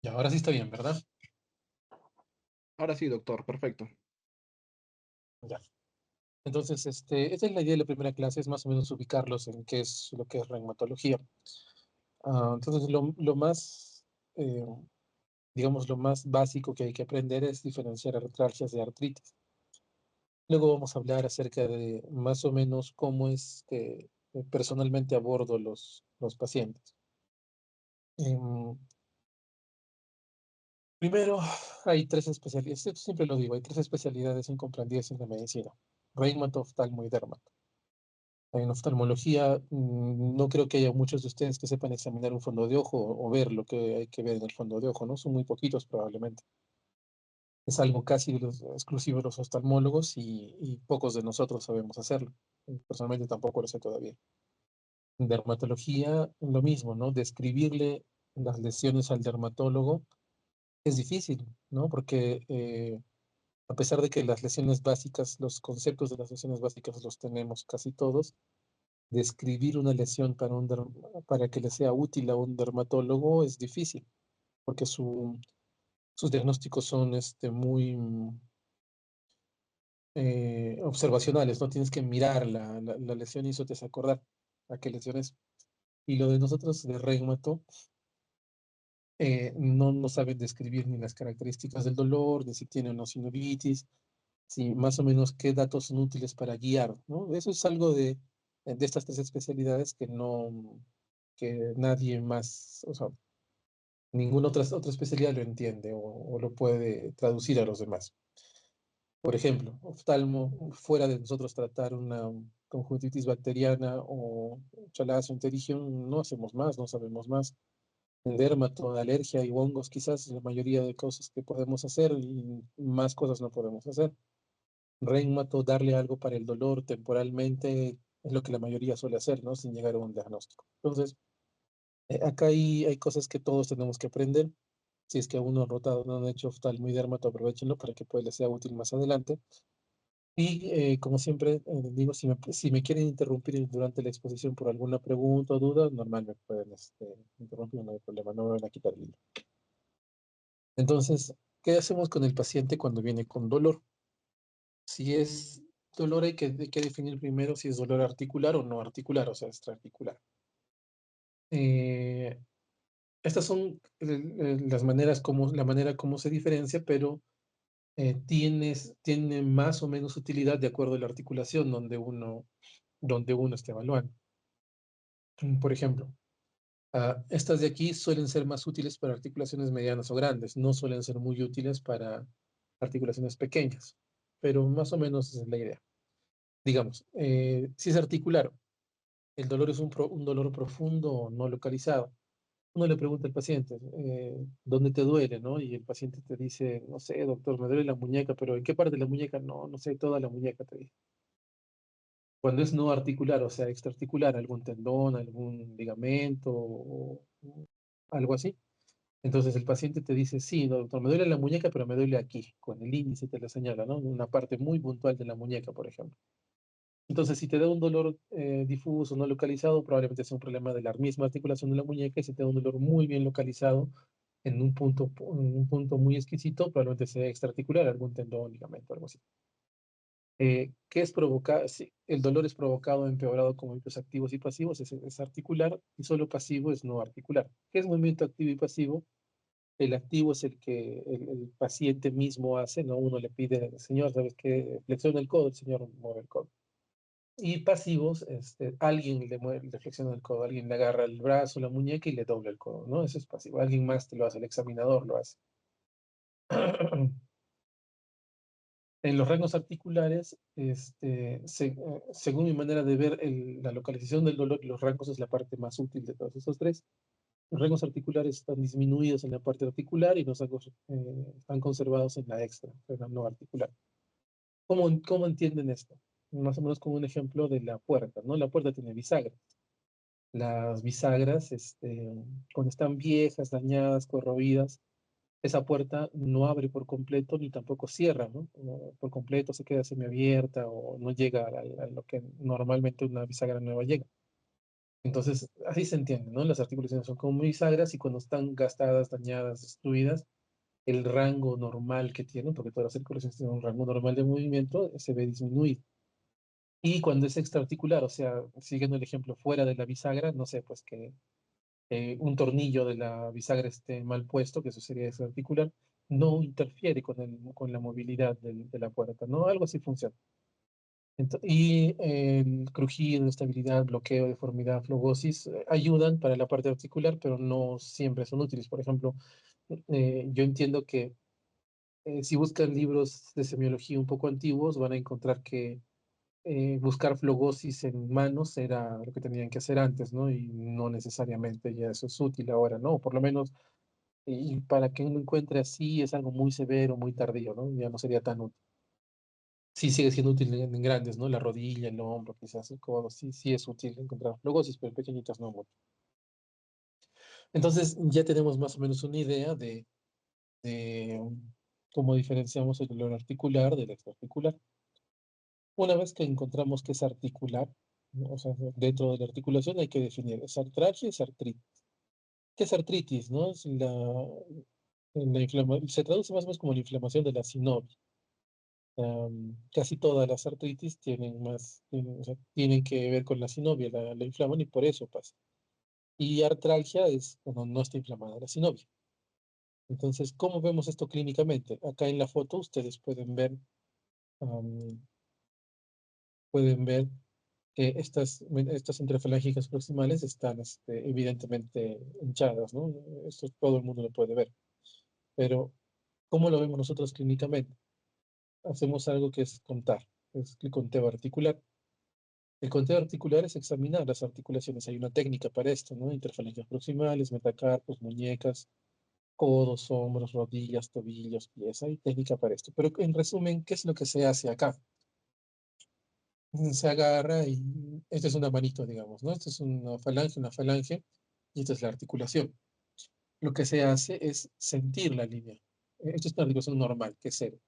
Y ahora sí está bien, ¿verdad? Ahora sí, doctor, perfecto. Ya. Entonces, esta es la idea de la primera clase, es más o menos ubicarlos en qué es lo que es reumatología. Entonces, lo más, digamos, lo más básico que hay que aprender es diferenciar artralgias de artritis. Luego vamos a hablar acerca de más o menos cómo es que personalmente abordo los pacientes. Em, Primero, hay tres especialidades, esto siempre lo digo, hay tres especialidades incomprendidas en la medicina: reumato, oftalmo y dermato. En oftalmología, no creo que haya muchos de ustedes que sepan examinar un fondo de ojo o ver lo que hay que ver en el fondo de ojo, ¿no? Son muy poquitos probablemente. Es algo casi exclusivo de los oftalmólogos y pocos de nosotros sabemos hacerlo. Personalmente tampoco lo sé todavía. En dermatología, lo mismo, ¿no? Describirle las lesiones al dermatólogo es difícil, ¿no? Porque a pesar de que las lesiones básicas, los conceptos de las lesiones básicas los tenemos casi todos, describir una lesión para que le sea útil a un dermatólogo es difícil, porque sus diagnósticos son muy observacionales, no tienes que mirar la lesión y eso te hace acordar a qué lesión es. Y lo de nosotros de reumato, no saben describir ni las características del dolor, de si tiene o no sinovitis, si más o menos qué datos son útiles para guiar, ¿no? Eso es algo de estas tres especialidades que nadie más, o sea, ninguna otra especialidad lo entiende o lo puede traducir a los demás. Por ejemplo, oftalmo, fuera de nosotros tratar una conjuntivitis bacteriana o chalazo enterigium, no hacemos más, no sabemos más. En dermato, alergia y hongos, quizás la mayoría de cosas que podemos hacer y más cosas no podemos hacer. Reumato, darle algo para el dolor temporalmente, es lo que la mayoría suele hacer, ¿no? Sin llegar a un diagnóstico. Entonces, acá hay cosas que todos tenemos que aprender. Si es que aún no han rotado, no han hecho oftalmo y dermato, aprovechenlo para que pues, les sea útil más adelante. Y como siempre, digo, si me quieren interrumpir durante la exposición por alguna pregunta o duda, normal me pueden interrumpir, no hay problema, no me van a quitar el hilo. Entonces, ¿qué hacemos con el paciente cuando viene con dolor? Si es dolor, hay que definir primero si es dolor articular o no articular, o sea, extraarticular. Eh, Estas son la manera como se diferencia, pero tiene más o menos utilidad de acuerdo a la articulación donde uno esté evaluando. Por ejemplo, estas de aquí suelen ser más útiles para articulaciones medianas o grandes, no suelen ser muy útiles para articulaciones pequeñas, pero más o menos esa es la idea. Digamos, si es articular, el dolor es un dolor profundo o no localizado. Uno le pregunta al paciente, ¿dónde te duele, no? Y el paciente te dice, no sé, doctor, me duele la muñeca, pero ¿en qué parte de la muñeca? No, no sé, toda la muñeca, te dice. Cuando es no articular, o sea, extraarticular, algún tendón, algún ligamento o algo así. Entonces el paciente te dice, sí, doctor, me duele la muñeca, pero me duele aquí, con el índice te lo señala, ¿no? Una parte muy puntual de la muñeca, por ejemplo. Entonces, si te da un dolor difuso, no localizado, probablemente sea un problema de la misma articulación de la muñeca, y si te da un dolor muy bien localizado en un punto muy exquisito, probablemente sea extraarticular, algún tendón, ligamento, algo así. ¿Qué es provocado? Sí, el dolor es provocado, empeorado con movimientos activos y pasivos, es articular, y solo pasivo es no articular. ¿Qué es movimiento activo y pasivo? El activo es el que el paciente mismo hace, ¿no? Uno le pide, señor, ¿sabes qué? Flexiona el codo, el señor mueve el codo. Y pasivos, alguien le flexiona el codo, alguien le agarra el brazo, la muñeca y le dobla el codo, ¿no? Eso es pasivo. Alguien más te lo hace, el examinador lo hace. En los rangos articulares, según mi manera de ver, la localización del dolor y los rangos es la parte más útil de todos estos tres. Los rangos articulares están disminuidos en la parte articular y los rangos están conservados en la extra, en la no articular. ¿Cómo entienden esto? Más o menos como un ejemplo de la puerta, ¿no? La puerta tiene bisagras. Las bisagras, cuando están viejas, dañadas, corroídas, esa puerta no abre por completo ni tampoco cierra, ¿no? Por completo se queda semiabierta o no llega a lo que normalmente una bisagra nueva llega. Entonces, así se entiende, ¿no? Las articulaciones son como bisagras y cuando están gastadas, dañadas, destruidas, el rango normal que tienen, porque todas las articulaciones tienen un rango normal de movimiento, se ve disminuido. Y cuando es extraarticular, o sea, siguiendo el ejemplo fuera de la bisagra, no sé, pues que un tornillo de la bisagra esté mal puesto, que eso sería extraarticular, no interfiere con la movilidad de la puerta, ¿no? Algo así funciona. Y el crujido, estabilidad, bloqueo, deformidad, flogosis ayudan para la parte articular, pero no siempre son útiles. Por ejemplo, yo entiendo que si buscan libros de semiología un poco antiguos, van a encontrar que buscar flogosis en manos era lo que tenían que hacer antes, ¿no? Y no necesariamente ya eso es útil ahora, ¿no? Por lo menos, y para que uno encuentre así es algo muy severo, muy tardío, ¿no? Ya no sería tan útil. Sí sigue siendo útil en grandes, ¿no? La rodilla, el hombro, quizás el codo, sí, sí es útil encontrar flogosis, pero en pequeñitas no mucho. Entonces ya tenemos más o menos una idea de cómo diferenciamos el dolor articular del extraarticular. Una vez que encontramos que es articular, ¿no? O sea, dentro de la articulación hay que definir, ¿es artralgia, es artritis? ¿Qué es artritis, no? Es se traduce más o menos como la inflamación de la sinovial. Casi todas las artritis o sea, tienen que ver con la sinovia, la inflaman y por eso pasa. Y artralgia es cuando no está inflamada la sinovia. Entonces, ¿cómo vemos esto clínicamente? Acá en la foto ustedes am, pueden ver que estas interfalangicas proximales están evidentemente hinchadas, ¿no? Esto todo el mundo lo puede ver. Pero, ¿cómo lo vemos nosotros clínicamente? Hacemos algo que es contar, es el conteo articular. El conteo articular es examinar las articulaciones. Hay una técnica para esto, ¿no? Interfalangias proximales, metacarpos, muñecas, codos, hombros, rodillas, tobillos, pies. Hay técnica para esto. Pero en resumen, ¿qué es lo que se hace acá? Se agarra y esta es una manito, digamos, ¿no? Esta es una falange, y esta es la articulación. Lo que se hace es sentir la línea. Esto es una articulación normal, que es cero.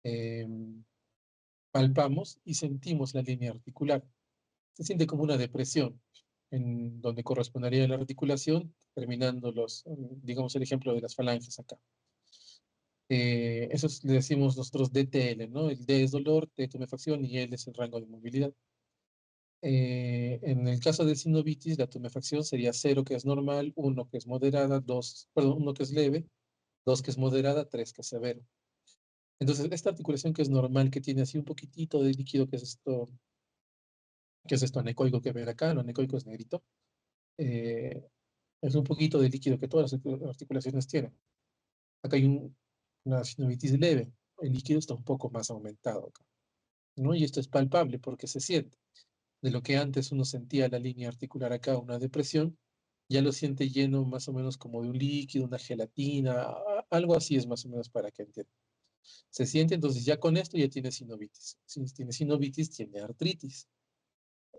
Em, Palpamos y sentimos la línea articular. Se siente como una depresión, en donde correspondería la articulación, terminando digamos, el ejemplo de las falanges acá. Le decimos nosotros DTL, ¿no? El D es dolor, T tumefacción y L es el rango de movilidad. En el caso de sinovitis, la tumefacción sería 0, que es normal, 1, que es moderada, 2, perdón, 1 que es leve, 2 que es moderada, 3 que es severo. Entonces, esta articulación que es normal, que tiene así un poquitito de líquido, que es esto anecoico que ven acá, lo anecoico es negrito, eh, es un poquito de líquido que todas las articulaciones tienen. Acá hay una sinovitis leve, el líquido está un poco más aumentado acá, ¿no? Y esto es palpable porque se siente. De lo que antes uno sentía la línea articular acá, una depresión, ya lo siente lleno más o menos como de un líquido, una gelatina, algo así es más o menos para que entienda. Se siente, entonces ya con esto ya tiene sinovitis. Si tiene sinovitis, tiene artritis.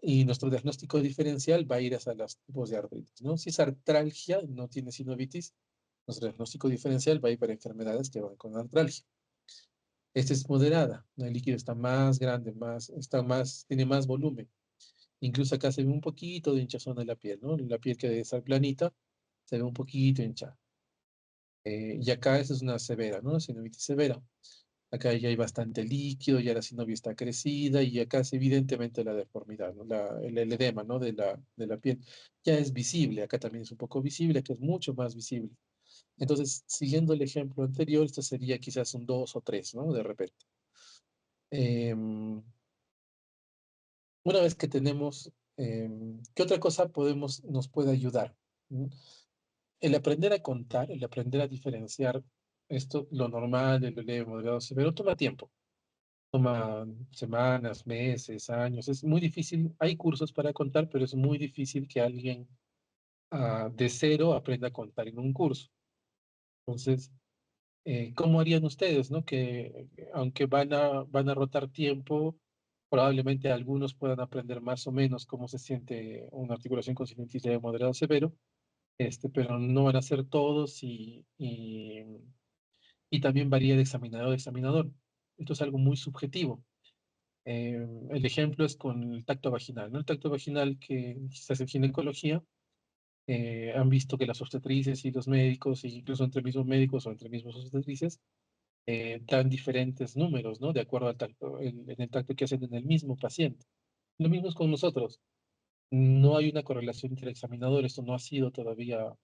Y nuestro diagnóstico diferencial va a ir hacia los tipos de artritis, ¿no? Si es artralgia, no tiene sinovitis, nuestro diagnóstico diferencial va a ir para enfermedades que van con artralgia. Esta es moderada, ¿no? El líquido está más grande, tiene más volumen. Incluso acá se ve un poquito de hinchazón de la piel, ¿no? La piel que debe estar planita, se ve un poquito hinchada. Y acá esa es una severa, ¿no? Sinovitis severa. Acá ya hay bastante líquido, ya la sinovia está crecida y acá es evidentemente la deformidad, ¿no? El edema, ¿no? De la piel. Ya es visible, acá también es un poco visible, acá es mucho más visible. Entonces, siguiendo el ejemplo anterior, esto sería quizás un 2 o 3, ¿no? De repente. Em, una vez que tenemos, ¿qué otra cosa nos puede ayudar? ¿Mm? El aprender a contar, el aprender a diferenciar esto, lo normal, de lo leve, moderado, severo, toma tiempo. Toma semanas, meses, años. Es muy difícil. Hay cursos para contar, pero es muy difícil que alguien de cero aprenda a contar en un curso. Entonces, ¿cómo harían ustedes, no? Que aunque van a rotar tiempo, probablemente algunos puedan aprender más o menos cómo se siente una articulación con sinusitis leve, moderado, severo, pero no van a ser todos y también varía de examinador a examinador. Esto es algo muy subjetivo. El ejemplo es con el tacto vaginal, ¿no? El tacto vaginal que se hace en ginecología, han visto que las obstetrices y los médicos, e incluso entre mismos médicos o entre mismos obstetrices, dan diferentes números, ¿no? De acuerdo al tacto, en el tacto que hacen en el mismo paciente. Lo mismo es con nosotros. No hay una correlación entre examinadores, esto no ha sido todavía,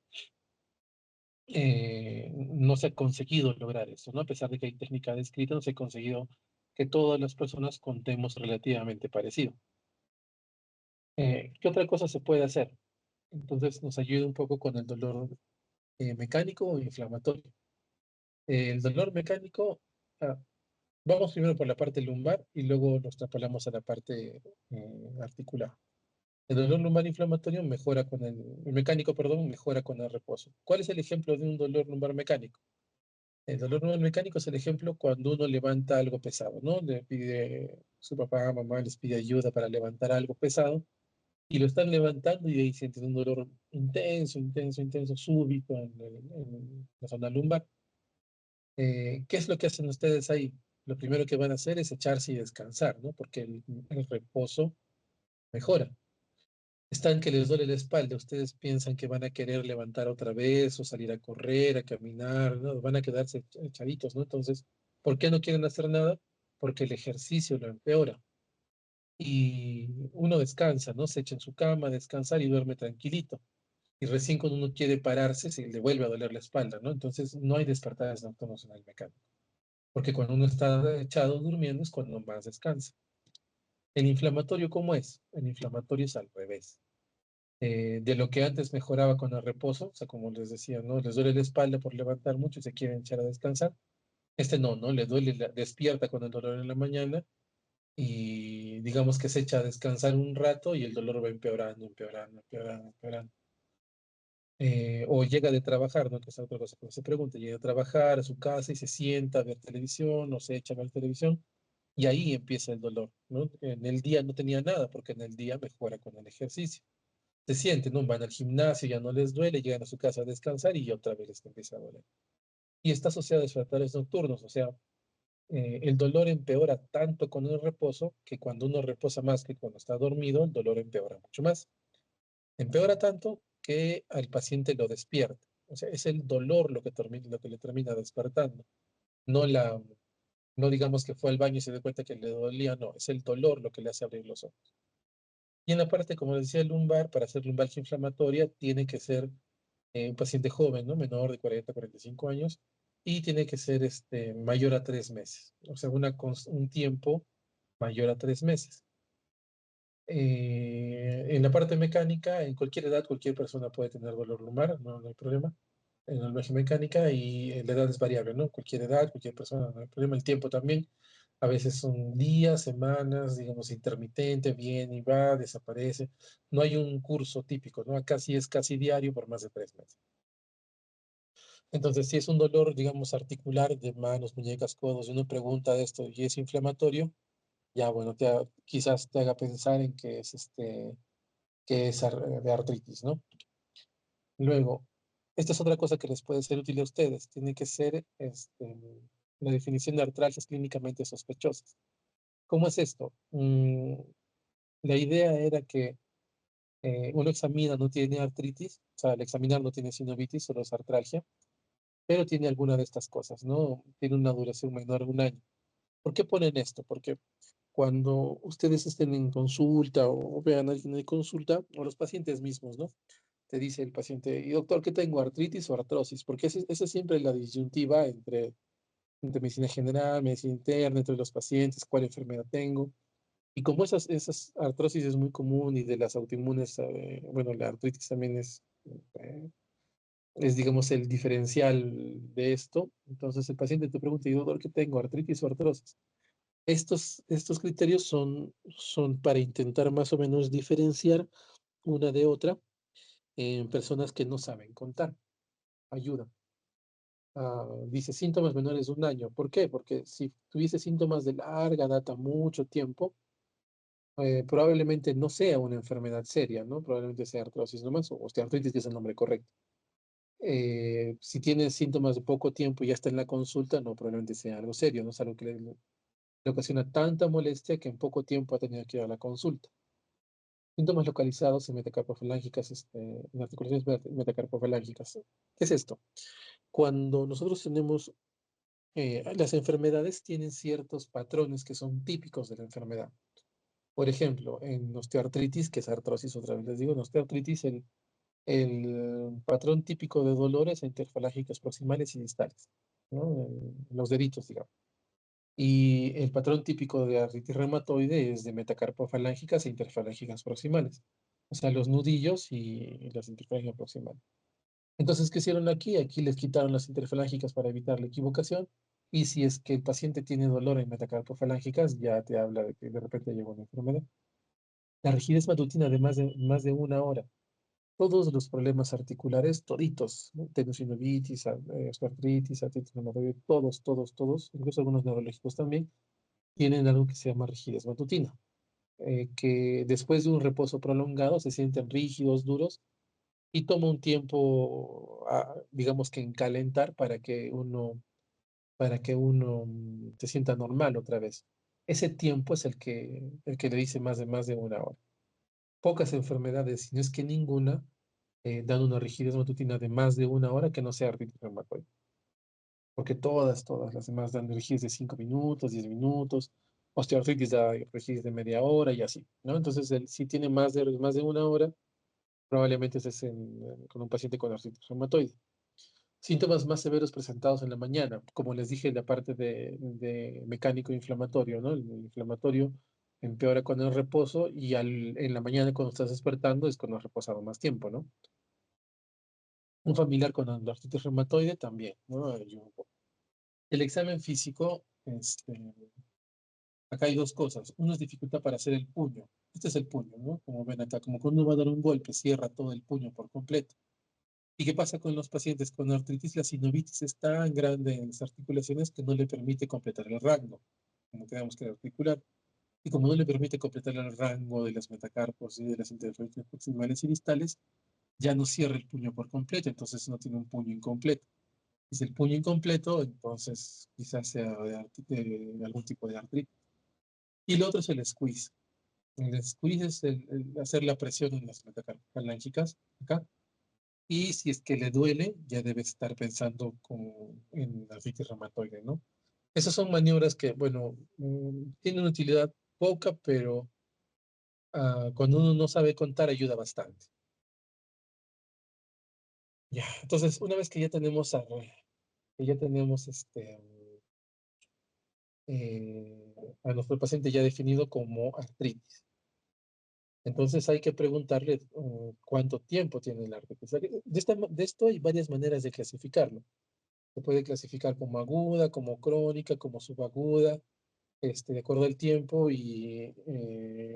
no se ha conseguido lograr eso, ¿no? A pesar de que hay técnica descrita, no se ha conseguido que todas las personas contemos relativamente parecido. ¿Qué otra cosa se puede hacer? Entonces nos ayuda un poco con el dolor mecánico o inflamatorio. El dolor mecánico, ah, vamos primero por la parte lumbar y luego nos trasladamos a la parte articular. El dolor lumbar inflamatorio mejora con el mecánico, perdón, mejora con el reposo. ¿Cuál es el ejemplo de un dolor lumbar mecánico? El dolor lumbar mecánico es el ejemplo cuando uno levanta algo pesado, ¿no? Le pide, su papá, mamá les pide ayuda para levantar algo pesado y lo están levantando y ahí sienten un dolor intenso, intenso, intenso, súbito en la zona lumbar. ¿Qué es lo que hacen ustedes ahí? Lo primero que van a hacer es echarse y descansar, ¿no? Porque el reposo mejora. Están que les duele la espalda, ustedes piensan que van a querer levantar otra vez o salir a correr, a caminar, ¿no? Van a quedarse echaditos, ¿no? Entonces, ¿por qué no quieren hacer nada? Porque el ejercicio lo empeora. Y uno descansa, ¿no? Se echa en su cama a descansar y duerme tranquilito. Y recién cuando uno quiere pararse, se le vuelve a doler la espalda, ¿no? Entonces, no hay despertares nocturnos en el mecánico. Porque cuando uno está echado durmiendo es cuando más descansa. ¿El inflamatorio cómo es? El inflamatorio es al revés. De lo que antes mejoraba con el reposo, o sea, como les decía, ¿no? Les duele la espalda por levantar mucho y se quieren echar a descansar. Este no, ¿no? Le duele, despierta con el dolor en la mañana y digamos que se echa a descansar un rato y el dolor va empeorando, empeorando, empeorando, empeorando. O llega de trabajar, ¿no? Que es otra cosa que se pregunta, llega a trabajar a su casa y se sienta a ver televisión o se echa a ver televisión y ahí empieza el dolor, ¿no? En el día no tenía nada porque en el día mejora con el ejercicio. Se sienten, ¿no? Van al gimnasio, ya no les duele, llegan a su casa a descansar y otra vez les empieza a doler. Y está asociado a despertares nocturnos, o sea, el dolor empeora tanto con el reposo que cuando uno reposa más que cuando está dormido, el dolor empeora mucho más. Empeora tanto que al paciente lo despierta. O sea, es el dolor lo que le termina despertando. No la, no digamos que fue al baño y se dio cuenta que le dolía, no, es el dolor lo que le hace abrir los ojos. Y en la parte, como decía, lumbar, para hacer lumbalgia inflamatoria, tiene que ser un paciente joven, ¿no? Menor de 40 a 45 años, y tiene que ser mayor a 3 meses, o sea, un tiempo mayor a 3 meses. En la parte mecánica, en cualquier edad, cualquier persona puede tener dolor lumbar, no, no hay problema. En la lumbalgia mecánica y la edad es variable, ¿no? Cualquier edad, cualquier persona, no hay problema. El tiempo también, a veces son días, semanas, digamos, intermitente, viene y va, desaparece. No hay un curso típico, ¿no? Acá sí es casi diario por más de 3 meses. Entonces, si es un dolor, digamos, articular de manos, muñecas, codos, y uno pregunta de esto y es inflamatorio, ya, bueno, quizás te haga pensar en que es de artritis, ¿no? Luego, esta es otra cosa que les puede ser útil a ustedes. Tiene que ser la definición de artralgias clínicamente sospechosas. ¿Cómo es esto? La idea era que uno examina, no tiene artritis, o sea, al examinar no tiene sinovitis, solo es artralgia, pero tiene alguna de estas cosas, ¿no? Tiene una duración menor a un año. ¿Por qué ponen esto? Porque cuando ustedes estén en consulta o vean a alguien en consulta, o los pacientes mismos, ¿no? Te dice el paciente, y doctor, ¿qué tengo? ¿Artritis o artrosis? Porque esa es siempre la disyuntiva entre medicina general, medicina interna, entre los pacientes, cuál enfermedad tengo. Y como esas artrosis es muy común y de las autoinmunes, bueno, la artritis también es, digamos, el diferencial de esto. Entonces el paciente te pregunta, ¿y doctor, qué tengo? ¿Artritis o artrosis? Estos criterios son para intentar más o menos diferenciar una de otra en personas que no saben contar. Ayuda. Dice síntomas menores de un año. ¿Por qué? Porque si tuviese síntomas de larga data, mucho tiempo, probablemente no sea una enfermedad seria, ¿no? Probablemente sea artrosis nomás o osteoartritis, que es el nombre correcto. Si tiene síntomas de poco tiempo y ya está en la consulta, no, probablemente sea algo serio, no es algo que le ocasiona tanta molestia que en poco tiempo ha tenido que ir a la consulta. Síntomas localizados en metacarpofalángicas, en articulaciones metacarpofalángicas. ¿Qué es esto? Cuando nosotros tenemos, las enfermedades tienen ciertos patrones que son típicos de la enfermedad. Por ejemplo, en osteoartritis, que es artrosis, otra vez les digo, en osteoartritis el patrón típico de dolores interfalángicas proximales y distales, ¿no? Los deditos, digamos. Y el patrón típico de artritis reumatoide es de metacarpofalángicas e interfalángicas proximales, o sea, los nudillos y las interfalángicas proximales. Entonces, ¿qué hicieron aquí? Aquí les quitaron las interfalángicas para evitar la equivocación. Y si es que el paciente tiene dolor en metacarpofalángicas, ya te habla de que de repente llegó una enfermedad. La rigidez matutina de más de una hora. Todos los problemas articulares, toditos, ¿no? Tendinosinuvitis, osteoartritis, artritis reumatoide, todos, incluso algunos neurológicos también, tienen algo que se llama rigidez matutina, que después de un reposo prolongado se sienten rígidos, duros, y toma un tiempo, digamos que en calentar para que uno se sienta normal otra vez. Ese tiempo es el que le dice más de una hora. Pocas enfermedades, si no es que ninguna, dan una rigidez matutina de más de una hora que no sea artritis reumatoide. Porque todas las demás dan rigidez de 5 minutos, 10 minutos, osteoartritis da rigidez de media hora y así, ¿no? Entonces, si tiene más de una hora, probablemente estés con un paciente con artritis reumatoide. Síntomas más severos presentados en la mañana, como les dije, la parte de mecánico inflamatorio, ¿no? El inflamatorio empeora con el reposo y en la mañana cuando estás despertando es cuando has reposado más tiempo, ¿no? Un familiar con artritis reumatoide también, ¿no? Ayuda un poco. El examen físico, acá hay dos cosas. Uno es dificultad para hacer el puño. Este es el puño, ¿no? Como ven acá, como cuando uno va a dar un golpe, cierra todo el puño por completo. ¿Y qué pasa con los pacientes con artritis? La sinovitis es tan grande en las articulaciones que no le permite completar el rango, como tenemos que articular. Y como no le permite completar el rango de las metacarpos y de las interferencias proximales y distales, ya no cierra el puño por completo, entonces no tiene un puño incompleto. Si es el puño incompleto, entonces quizás sea de algún tipo de artritis. Y el otro es el squeeze. El squeeze es el hacer la presión en las metacarpos acá. Y si es que le duele, ya debe estar pensando como en artritis reumatoide, ¿no? Esas son maniobras que, bueno, tienen una utilidad poca, pero cuando uno no sabe contar ayuda bastante. Ya, entonces, una vez que ya tenemos, a nuestro paciente ya definido como artritis, entonces hay que preguntarle cuánto tiempo tiene la artritis. De esto hay varias maneras de clasificarlo. Se puede clasificar como aguda, como crónica, como subaguda, de acuerdo al tiempo, y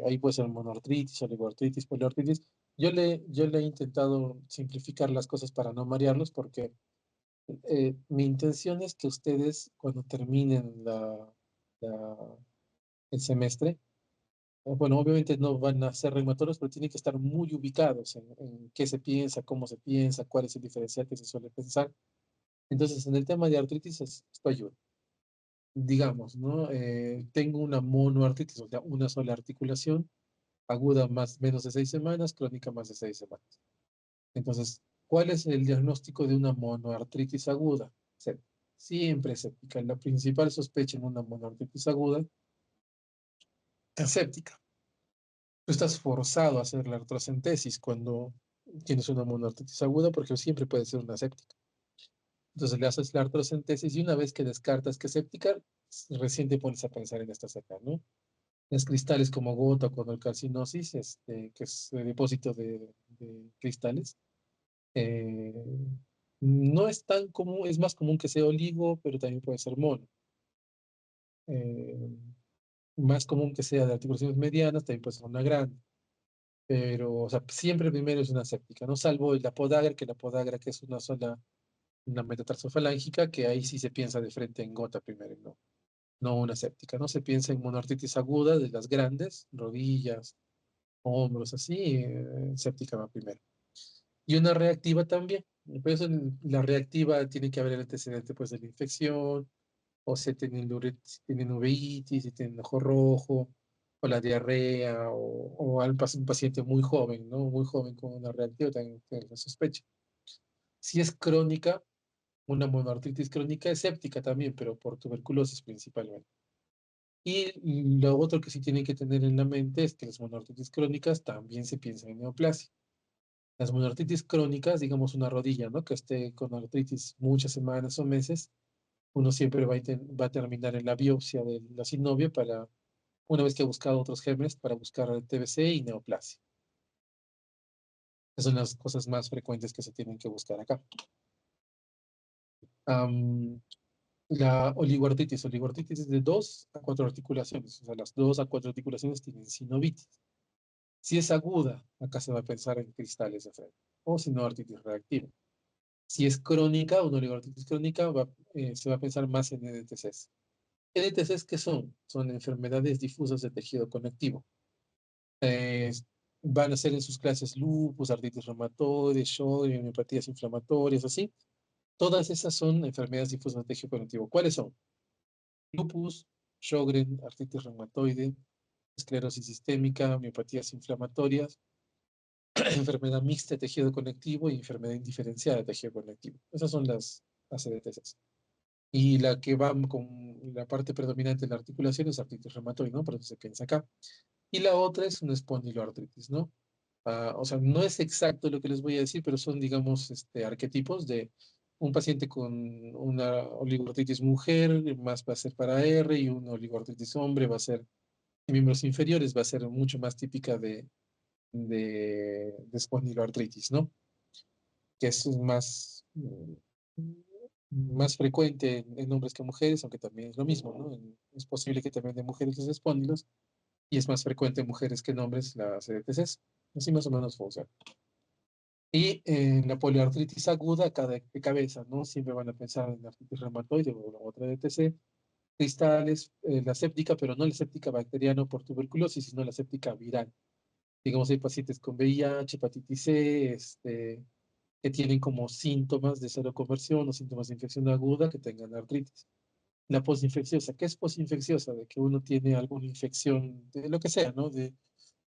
ahí puede ser monoartritis, oligoartritis, poliartritis. Yo le he intentado simplificar las cosas para no marearlos, porque mi intención es que ustedes, cuando terminen la- el semestre, bueno, obviamente no van a ser reumatólogos, pero tienen que estar muy ubicados en qué se piensa, cómo se piensa, cuál es el diferencial que se suele pensar. Entonces, en el tema de artritis, esto ayuda. Digamos, ¿no? Tengo una monoartritis, o sea, una sola articulación, aguda menos de 6 semanas, crónica más de 6 semanas. Entonces, ¿cuál es el diagnóstico de una monoartritis aguda? Siempre séptica. La principal sospecha en una monoartritis aguda es séptica. Tú estás forzado a hacer la artrocentesis cuando tienes una monoartritis aguda porque siempre puede ser una séptica. Entonces le haces la artrocentesis y una vez que descartas que es séptica, recién te pones a pensar en esta acá, ¿no? Las cristales como gota o condrocalcinosis, que es el depósito de cristales, eh, no es tan común, es más común que sea oligo, pero también puede ser mono. Eh, Más común que sea de articulaciones medianas, también puede ser una grande. Pero, o sea, siempre primero es una séptica, ¿no? Salvo la podagra que es una sola, una metatarsofalágica, que ahí sí se piensa de frente en gota primero, no una séptica, ¿no? Se piensa en monoartritis aguda de las grandes, rodillas, hombros, así, séptica va primero. Y una reactiva también. Por eso la reactiva tiene que haber el antecedente pues, de la infección o si tienen uveitis, si tienen ojo rojo, o la diarrea, un paciente muy joven, ¿no? Muy joven con una reactiva, también tiene la sospecha. Si es crónica, una monoartritis crónica es séptica también, pero por tuberculosis principalmente. Y lo otro que sí tienen que tener en la mente es que las monoartritis crónicas también se piensa en neoplasia. Las monoartritis crónicas, digamos una rodilla, ¿no? Que esté con artritis muchas semanas o meses, uno siempre va a terminar en la biopsia de la sinovia para, una vez que ha buscado otros gérmenes, para buscar TBC y neoplasia. Esas son las cosas más frecuentes que se tienen que buscar acá. Am, la oligoartritis es de 2 a 4 articulaciones, o sea, las 2 a 4 articulaciones tienen sinovitis. Si es aguda, acá se va a pensar en cristales de frente, o sinoartritis reactiva. Si es crónica, una oligoartritis crónica, se va a pensar más en EDTCs. ¿EDTCs qué son? Son enfermedades difusas de tejido conectivo. Eh, Van a ser en sus clases lupus, artritis reumatoide, Sjögren, miopatías inflamatorias, así. Todas esas son enfermedades difusas de tejido conectivo. ¿Cuáles son? Lupus, Sjögren, artritis reumatoide, esclerosis sistémica, miopatías inflamatorias, enfermedad mixta de tejido conectivo y enfermedad indiferenciada de tejido conectivo. Esas son las EDTCs. Y la que va con la parte predominante de la articulación es artritis reumatoide, ¿no? Por eso se piensa acá. Y la otra es una espondiloartritis, ¿no? O sea, no es exacto lo que les voy a decir, pero son, digamos, arquetipos de un paciente con una oligoartritis mujer, más va a ser para R, y una oligoartritis hombre va a ser en miembros inferiores, va a ser mucho más típica de espondiloartritis, ¿no? Que es más frecuente en hombres que mujeres, aunque también es lo mismo, ¿no? Es posible que también de mujeres los espóndilos, y es más frecuente en mujeres que en hombres las EDTCs. Así más o menos funciona. Y en la poliartritis aguda, cada de cabeza, ¿no? Siempre van a pensar en la artritis reumatoide o la otra EDTC, cristales, la séptica, pero no la séptica bacteriana por tuberculosis, sino la séptica viral. Digamos, hay pacientes con VIH, hepatitis C, que tienen como síntomas de seroconversión o síntomas de infección aguda que tengan artritis. La posinfecciosa, ¿qué es posinfecciosa? De que uno tiene alguna infección de lo que sea, ¿no? De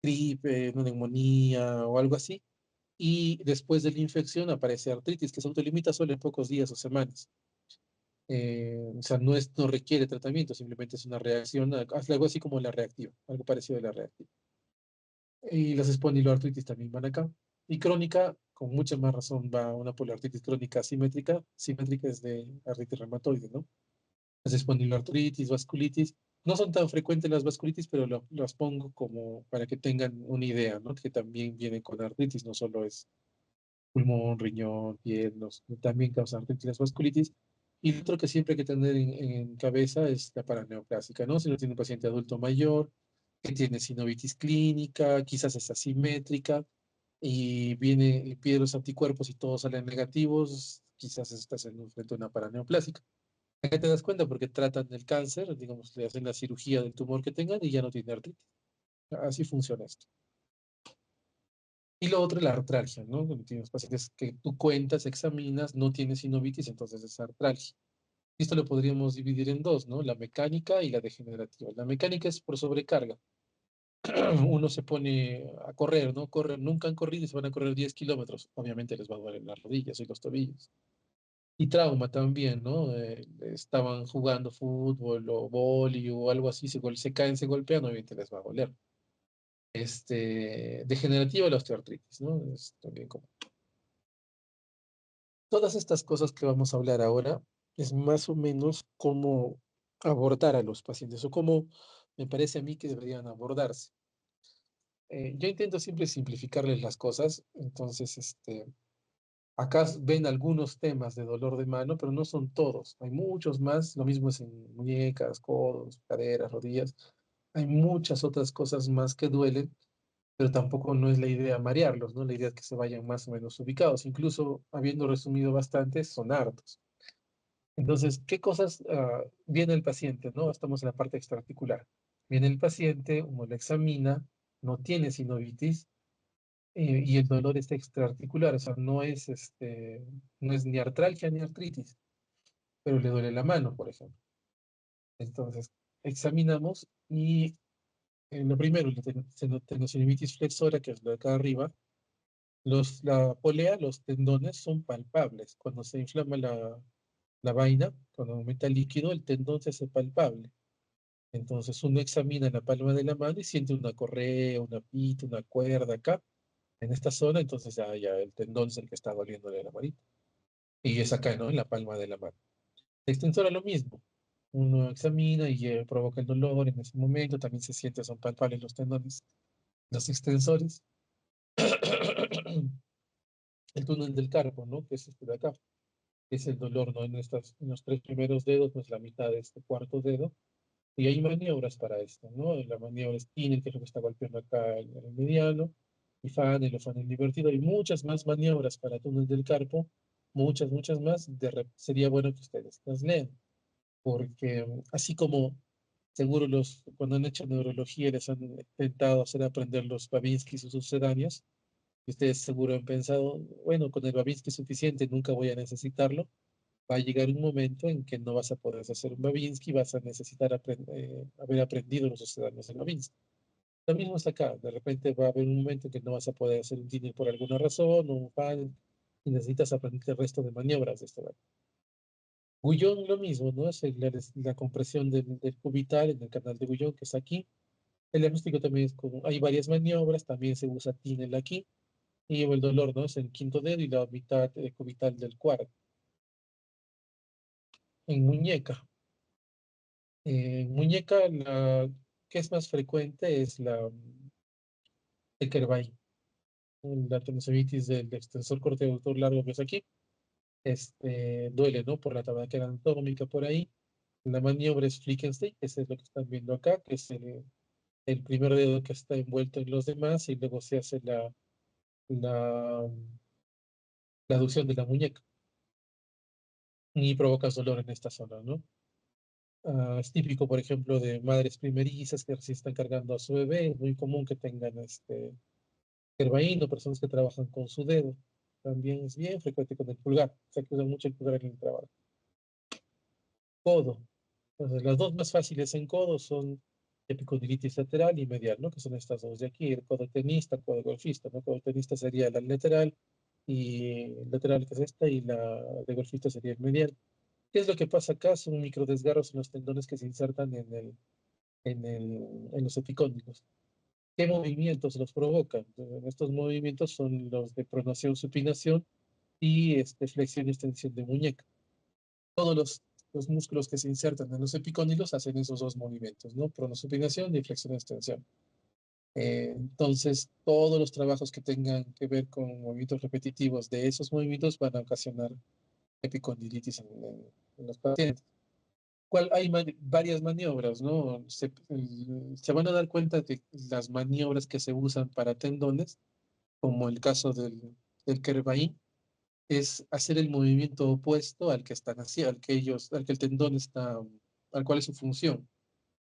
gripe, una neumonía o algo así, y después de la infección aparece artritis que se autolimita solo en pocos días o semanas. O sea, no requiere tratamiento, simplemente es una reacción, algo así como la reactiva, algo parecido a la reactiva. Y las espondiloartritis también van acá. Y crónica, con mucha más razón, va una poliartritis crónica simétrica. Simétrica es de artritis reumatoide, ¿no? Las espondiloartritis, vasculitis. No son tan frecuentes las vasculitis, pero las pongo como para que tengan una idea, ¿no? Que también vienen con artritis, no solo es pulmón, riñón, piel, también causa artritis las vasculitis. Y lo otro que siempre hay que tener en cabeza es la paraneoplásica, ¿no? Si no tiene un paciente adulto mayor, que tiene sinovitis clínica, quizás es asimétrica, y viene y pide los anticuerpos y todos salen negativos, quizás estás frente a una paraneoplásica. Acá te das cuenta porque tratan el cáncer, digamos, le hacen la cirugía del tumor que tengan y ya no tiene artritis. Así funciona esto. Y lo otro es la artralgia, ¿no? Donde tienes pacientes que tú cuentas, examinas, no tienes sinovitis, entonces es artralgia. Esto lo podríamos dividir en dos, ¿no? La mecánica y la degenerativa. La mecánica es por sobrecarga. Uno se pone a correr, ¿no? Corren, nunca han corrido y se van a correr 10 kilómetros. Obviamente les va a doler las rodillas y los tobillos. Y trauma también, ¿no? Estaban jugando fútbol o vóley o algo así, se caen, se golpean, obviamente les va a doler. Degenerativa la osteoartritis, ¿no? Es también como todas estas cosas que vamos a hablar ahora es más o menos cómo abordar a los pacientes o cómo me parece a mí que deberían abordarse. Yo intento siempre simplificarles las cosas, entonces acá ven algunos temas de dolor de mano, pero no son todos. Hay muchos más, lo mismo es en muñecas, codos, caderas, rodillas. Hay muchas otras cosas más que duelen, pero tampoco no es la idea marearlos, ¿no? La idea es que se vayan más o menos ubicados. Incluso, habiendo resumido bastante, son hartos. Entonces, ¿qué cosas viene el paciente, no? Estamos en la parte extraarticular. Viene el paciente, uno lo examina, no tiene sinovitis y el dolor está extraarticular, o sea, no es ni artralgia ni artritis, pero le duele la mano, por ejemplo. Entonces, examinamos y lo primero, la tendinocinivitis flexora, que es lo de acá arriba, la polea, los tendones son palpables. Cuando se inflama la vaina, cuando aumenta el líquido, el tendón se hace palpable. Entonces uno examina la palma de la mano y siente una correa, una pita, una cuerda acá, en esta zona, entonces ya el tendón es el que está doliéndole la manita. Y es acá, ¿no? En la palma de la mano. La extensora lo mismo. Uno examina y provoca el dolor en ese momento, también se siente, son palpables los tendones, los extensores. El túnel del carpo, ¿no? Que es este de acá, que es el dolor, ¿no? En los tres primeros dedos, pues la mitad de este cuarto dedo. Y hay maniobras para esto, ¿no? La maniobra es Tiner, que es lo que está golpeando acá el mediano, y Funnel o Funnel invertido. Hay muchas más maniobras para túnel del carpo, muchas, muchas más. Sería bueno que ustedes las lean, porque así como seguro cuando han hecho neurología les han intentado hacer aprender los Babinski y sus sucedáneos, y ustedes seguro han pensado, bueno, con el Babinski es suficiente, nunca voy a necesitarlo. Va a llegar un momento en que no vas a poder hacer un Babinski, vas a necesitar haber aprendido los sucedáneos en Babinski. Lo mismo está acá, de repente va a haber un momento en que no vas a poder hacer un Tiner por alguna razón, o un fan, y necesitas aprender el resto de maniobras de este lado. Gullón lo mismo, ¿no? Es la compresión del cubital en el canal de Gullón, que está aquí. El diagnóstico también es como, hay varias maniobras, también se usa Tinel aquí, y el dolor, ¿no? Es el quinto dedo y la mitad cubital del cuarto. En muñeca. Muñeca, la que es más frecuente es el Kerbai, la tenosideritis del extensor corto aductor largo que es aquí. Duele, ¿no? Por la tabaquera anatómica por ahí. La maniobra es Flickenstein, que es lo que están viendo acá, que es el primer dedo que está envuelto en los demás y luego se hace la, la aducción de la muñeca y provocas dolor en esta zona, ¿no? Es típico, por ejemplo, de madres primerizas que recién están cargando a su bebé. Es muy común que tengan Herbaíno, personas que trabajan con su dedo. También es bien frecuente con el pulgar. O sea, que usan mucho el pulgar en el trabajo. Codo. Entonces, las dos más fáciles en codo son epicondilitis lateral y medial, ¿no? Que son estas dos de aquí, el codo tenista, codo golfista, ¿no? Codo tenista sería la lateral y el lateral que es esta y la de golfista sería el medial. ¿Qué es lo que pasa acá? Son microdesgarros en los tendones que se insertan en los epicóndilos. ¿Qué movimientos los provocan? Estos movimientos son los de pronación, supinación y flexión y extensión de muñeca. Todos los músculos que se insertan en los epicóndilos hacen esos dos movimientos, ¿no? Pronosupinación y flexión y extensión. Entonces, todos los trabajos que tengan que ver con movimientos repetitivos de esos movimientos van a ocasionar epicondilitis en los pacientes. Hay varias maniobras, ¿no? Se van a dar cuenta de las maniobras que se usan para tendones, como el caso del Kervain, es hacer el movimiento opuesto al que están haciendo, al que el tendón está, al cual es su función,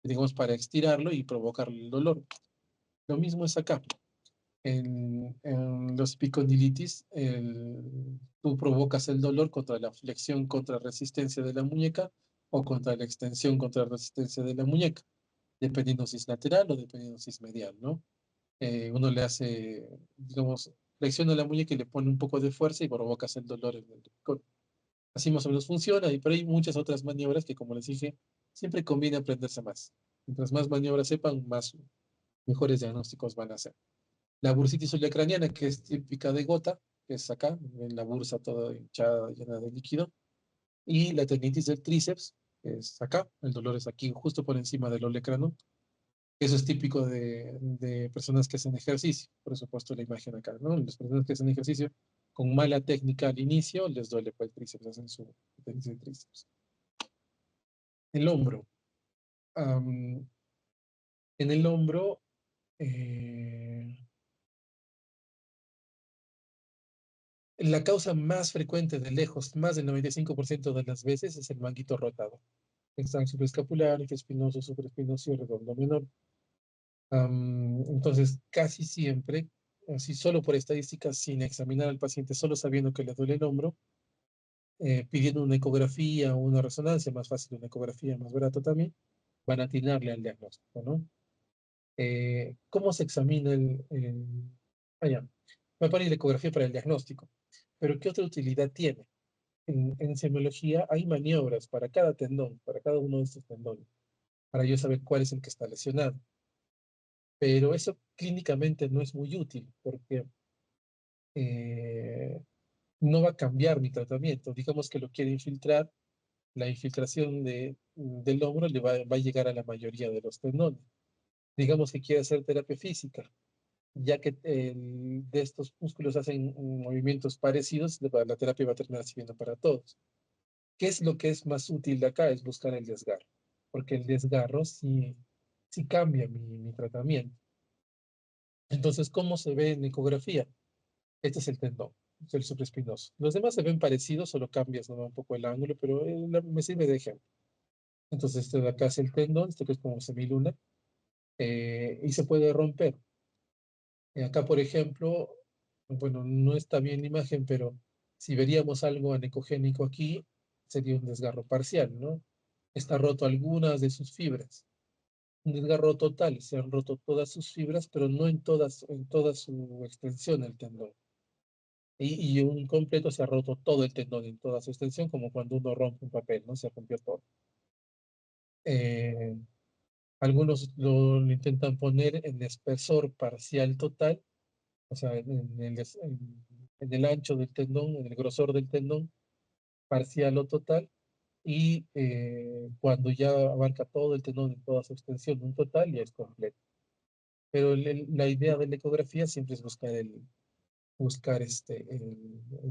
digamos, para estirarlo y provocarle el dolor. Lo mismo es acá. En los epicondilitis, tú provocas el dolor contra la flexión, contra resistencia de la muñeca o contra la extensión, contra resistencia de la muñeca, dependiendo si es lateral o dependiendo si es medial, ¿no? Uno le hace, digamos, flexiona la muñeca y le pone un poco de fuerza y provocas el dolor en el así más o menos funciona, pero hay muchas otras maniobras que, como les dije, siempre conviene aprenderse más. Mientras más maniobras sepan, mejores diagnósticos van a hacer. La bursitis olecraniana, que es típica de gota, que es acá, en la bursa toda hinchada, llena de líquido, y la tendinitis del tríceps, que es acá, el dolor es aquí, justo por encima del olecrano. Eso es típico de personas que hacen ejercicio, por supuesto la imagen acá, ¿no? Las personas que hacen ejercicio con mala técnica al inicio, les duele pues, el tríceps, hacen su tendinitis del tríceps. El hombro. Am, en el hombro, eh, la causa más frecuente de lejos, más del 95% de las veces, es el manguito rotado. Extracto supraescapular, espinoso, supraespinoso y redondo menor. Entonces, casi siempre, así solo por estadísticas, sin examinar al paciente, solo sabiendo que le duele el hombro, pidiendo una ecografía o una resonancia, más fácil una ecografía, más barato también, van a atinarle al diagnóstico, ¿no? ¿Cómo se examina ah, ya, va a poner la ecografía para el diagnóstico, pero ¿qué otra utilidad tiene? En semiología hay maniobras para cada tendón, para cada uno de estos tendones, para yo saber cuál es el que está lesionado. Pero eso clínicamente no es muy útil porque eh, no va a cambiar mi tratamiento. Digamos que lo quiere infiltrar, la infiltración del hombro va a llegar a la mayoría de los tendones. Digamos que quiere hacer terapia física, ya que de estos músculos hacen movimientos parecidos, la terapia va a terminar sirviendo para todos. ¿Qué es lo que es más útil de acá? Es buscar el desgarro, porque el desgarro sí cambia mi tratamiento. Entonces, ¿cómo se ve en ecografía? Este es el tendón, es el supraespinoso. Los demás se ven parecidos, solo cambias, ¿no? Un poco el ángulo, pero me sirve de ejemplo. Entonces, este de acá es el tendón, este que es como semiluna, y se puede romper. Acá, por ejemplo, bueno, no está bien la imagen, pero si veríamos algo anecogénico aquí, sería un desgarro parcial, ¿no? Está roto algunas de sus fibras. Un desgarro total, se han roto todas sus fibras, pero no en toda su extensión el tendón. Y un completo se ha roto todo el tendón en toda su extensión, como cuando uno rompe un papel, ¿no? Se rompió todo. Eh, Algunos lo intentan poner en espesor parcial total, o sea, en el ancho del tendón, en el grosor del tendón, parcial o total, y cuando ya abarca todo el tendón en toda su extensión, un total, ya es completo. Pero la idea de la ecografía siempre es buscar el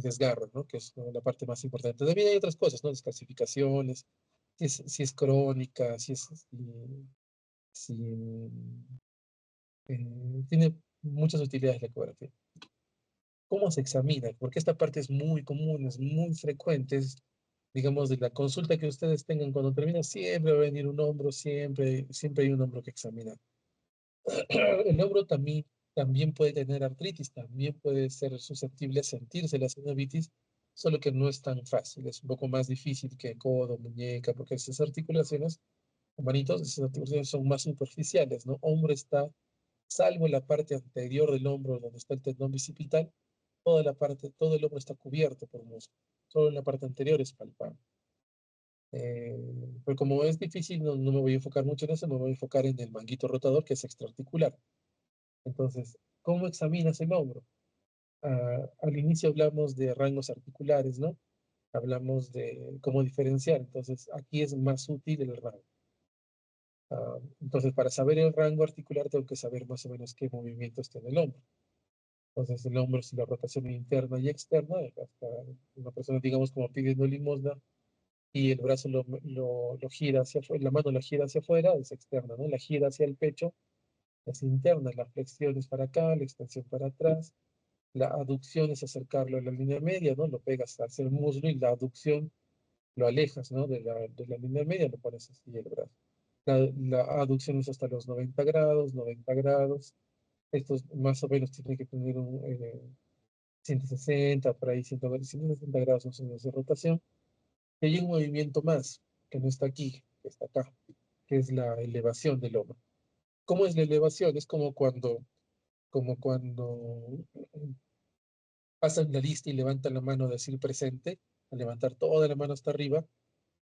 desgarro, ¿no? Que es la parte más importante. También hay otras cosas, ¿no? Descalcificaciones, si es crónica, si, tiene muchas utilidades la ecografía. ¿Cómo se examina? Porque esta parte es muy común, es muy frecuente, digamos, de la consulta que ustedes tengan cuando termina, siempre va a venir un hombro, siempre hay un hombro que examinar. El hombro también puede tener artritis, también puede ser susceptible a sentirse la sinovitis, solo que no es tan fácil, es un poco más difícil que codo, muñeca, porque esas articulaciones, manitos, esas articulaciones son más superficiales, ¿no? Hombro está, salvo la parte anterior del hombro, donde está el tendón bicipital, todo el hombro está cubierto por músculo, solo en la parte anterior es palpable. Eh, pero como es difícil, no me voy a enfocar mucho en eso, me voy a enfocar en el manguito rotador, que es extraarticular. Entonces, ¿cómo examinas el hombro? Al inicio hablamos de rangos articulares, ¿no? Hablamos de cómo diferenciar. Entonces, aquí es más útil el rango. Entonces, para saber el rango articular, tengo que saber más o menos qué movimientos tiene el hombro. Entonces, el hombro, si la rotación interna y externa, hasta una persona, digamos, como pidiendo limosna, y el brazo lo gira hacia afuera, la mano la gira hacia afuera, es externa, ¿no? La gira hacia el pecho, es interna, la flexión es para acá, la extensión para atrás. La aducción es acercarlo a la línea media, ¿no? Lo pegas hacia el muslo y la aducción lo alejas, ¿no? De la línea media, lo pones así el brazo. La aducción es hasta los 90 grados, 90 grados. Estos más o menos tienen que tener un 160, por ahí 160 grados más o menos de rotación. Y hay un movimiento más, que no está aquí, que está acá, que es la elevación del hombro. ¿Cómo es la elevación? Es como cuando pasan la lista y levantan la mano a decir presente, a levantar toda la mano hasta arriba,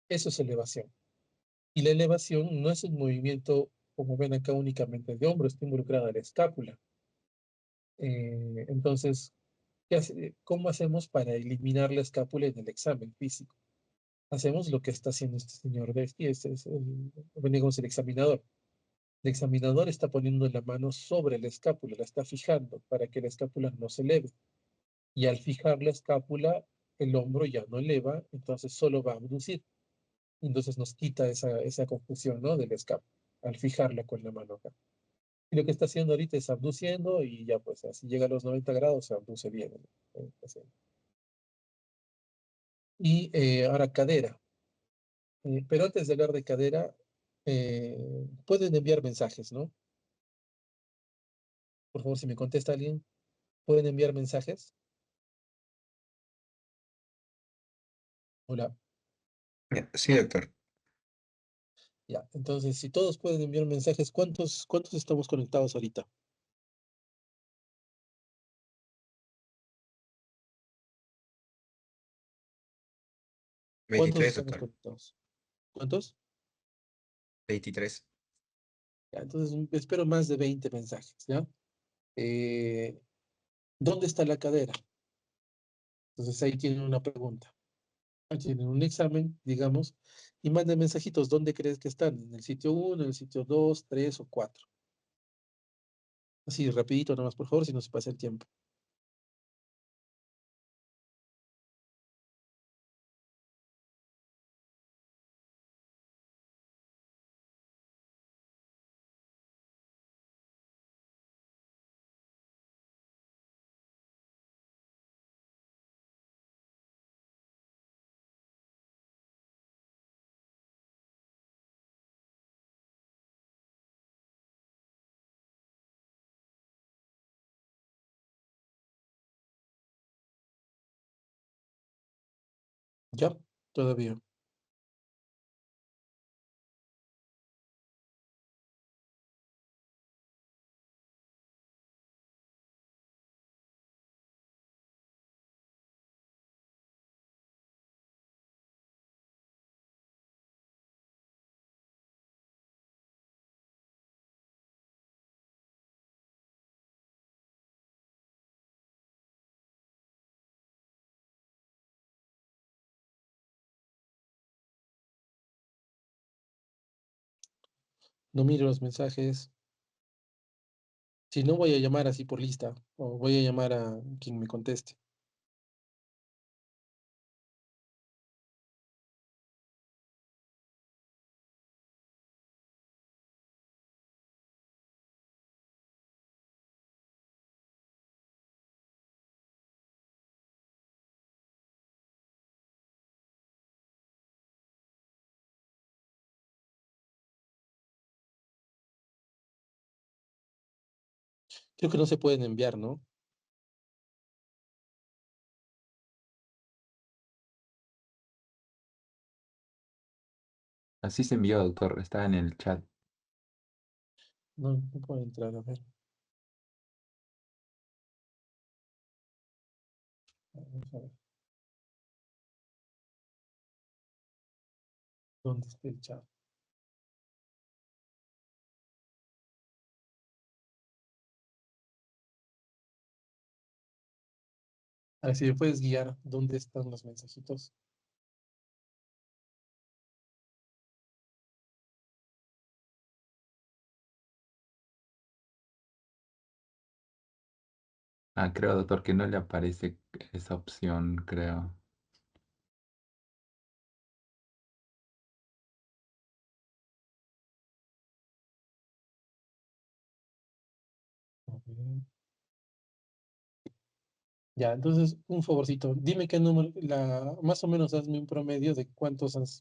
eso es elevación. Y la elevación no es un movimiento, como ven acá, únicamente de hombro, está involucrada la escápula. Entonces, ¿cómo hacemos para eliminar la escápula en el examen físico? Hacemos lo que está haciendo este señor de aquí, este es digamos, el examinador. El examinador está poniendo la mano sobre la escápula, la está fijando para que la escápula no se eleve. Y al fijar la escápula, el hombro ya no eleva, entonces solo va a abducir. Entonces nos quita esa confusión, ¿no? Del escape, al fijarla con la mano acá. Y lo que está haciendo ahorita es abduciendo y ya pues así llega a los 90 grados, se abduce bien. ¿No? Y ahora cadera. Pero antes de hablar de cadera, pueden enviar mensajes, ¿no? Por favor, si me contesta alguien, pueden enviar mensajes. Hola. Sí, doctor. Ya, entonces, si todos pueden enviar mensajes, ¿cuántos estamos conectados ahorita? ¿Cuántos 23, estamos doctor. conectados? ¿Cuántos? 23. Ya, entonces, espero más de 20 mensajes, ¿ya? Eh, ¿Dónde está la cadera? Entonces, ahí tienen una pregunta. Ahí tienen un examen, digamos, y manden mensajitos. ¿Dónde crees que están? ¿En el sitio uno, en el sitio 2, 3 o 4? Así, rapidito nomás, por favor, si no se pasa el tiempo. ¿Ya? Todavía. No miro los mensajes. Si no, voy a llamar así por lista o voy a llamar a quien me conteste. Creo que no se pueden enviar, ¿no? Así se envió, doctor. Está en el chat. No, no puedo entrar, a ver. Vamos a ver. ¿Dónde está el chat? A ver si me puedes guiar dónde están los mensajitos. Ah, creo, doctor, que no le aparece esa opción, creo. A ver. Ya, entonces, un favorcito. Dime qué número, más o menos hazme un promedio de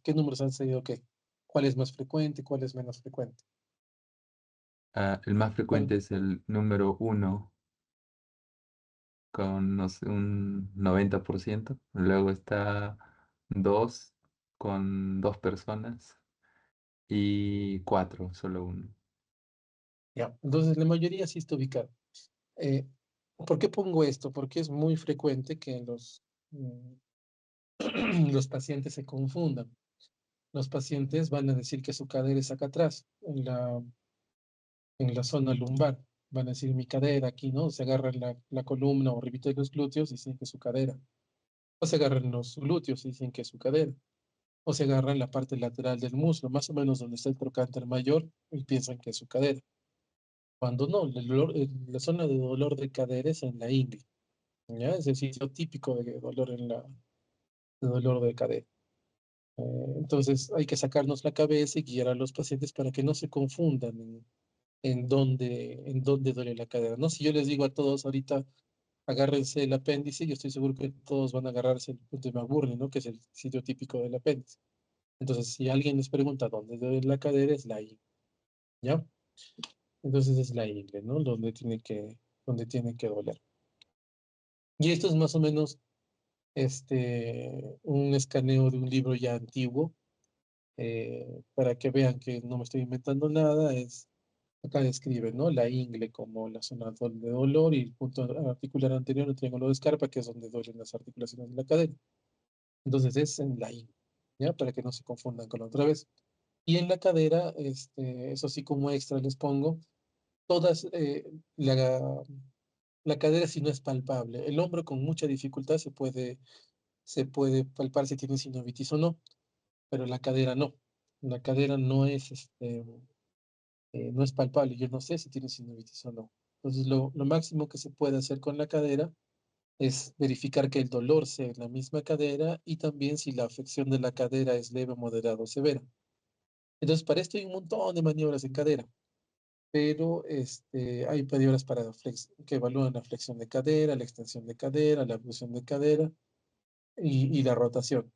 qué números han salido qué. ¿Cuál es más frecuente? ¿Cuál es menos frecuente? Ah, el más ¿Cuál? frecuente es el número uno con, no sé, un 90%. Luego está 2 con 2 personas y 4, solo uno. Ya, entonces la mayoría sí está ubicada. Eh, ¿Por qué pongo esto? Porque es muy frecuente que mm, los pacientes se confundan. Los pacientes van a decir que su cadera es acá atrás, en la zona lumbar. Van a decir mi cadera aquí, ¿no? Se agarran la columna o ribita de los glúteos y dicen que es su cadera. O se agarran los glúteos y dicen que es su cadera. O se agarran la parte lateral del muslo, más o menos donde está el trocánter mayor, y piensan que es su cadera. Cuando no, la zona de dolor de cadera es en la ingle, ¿ya? Es el sitio típico de dolor de dolor de cadera. Entonces hay que sacarnos la cabeza y guiar a los pacientes para que no se confundan en dónde duele la cadera, ¿no? Si yo les digo a todos ahorita, agárrense el apéndice, yo estoy seguro que todos van a agarrarse el punto de Magurni, ¿no? Que es el sitio típico del apéndice. Entonces, si alguien les pregunta dónde duele la cadera, es la ingle, ¿ya? Entonces es la ingle, ¿no? Donde tiene que doler. Y esto es más o menos un escaneo de un libro ya antiguo, para que vean que no me estoy inventando nada. Acá describe, ¿no? La ingle como la zona de dolor, y el punto articular anterior, el triángulo de Scarpa, que es donde duelen las articulaciones de la cadera. Entonces es en la ingle, ¿ya? Para que no se confundan con la otra vez. Y en la cadera, eso sí, como extra les pongo, todas, la cadera si no es palpable. El hombro con mucha dificultad se puede palpar si tiene sinovitis o no, pero la cadera no. La cadera no es palpable. Yo no sé si tiene sinovitis o no. Entonces, lo máximo que se puede hacer con la cadera es verificar que el dolor sea en la misma cadera, y también si la afección de la cadera es leve, moderada o severa. Entonces, para esto hay un montón de maniobras en cadera, pero hay maniobras que evalúan la flexión de cadera, la extensión de cadera, la abducción de cadera y la rotación.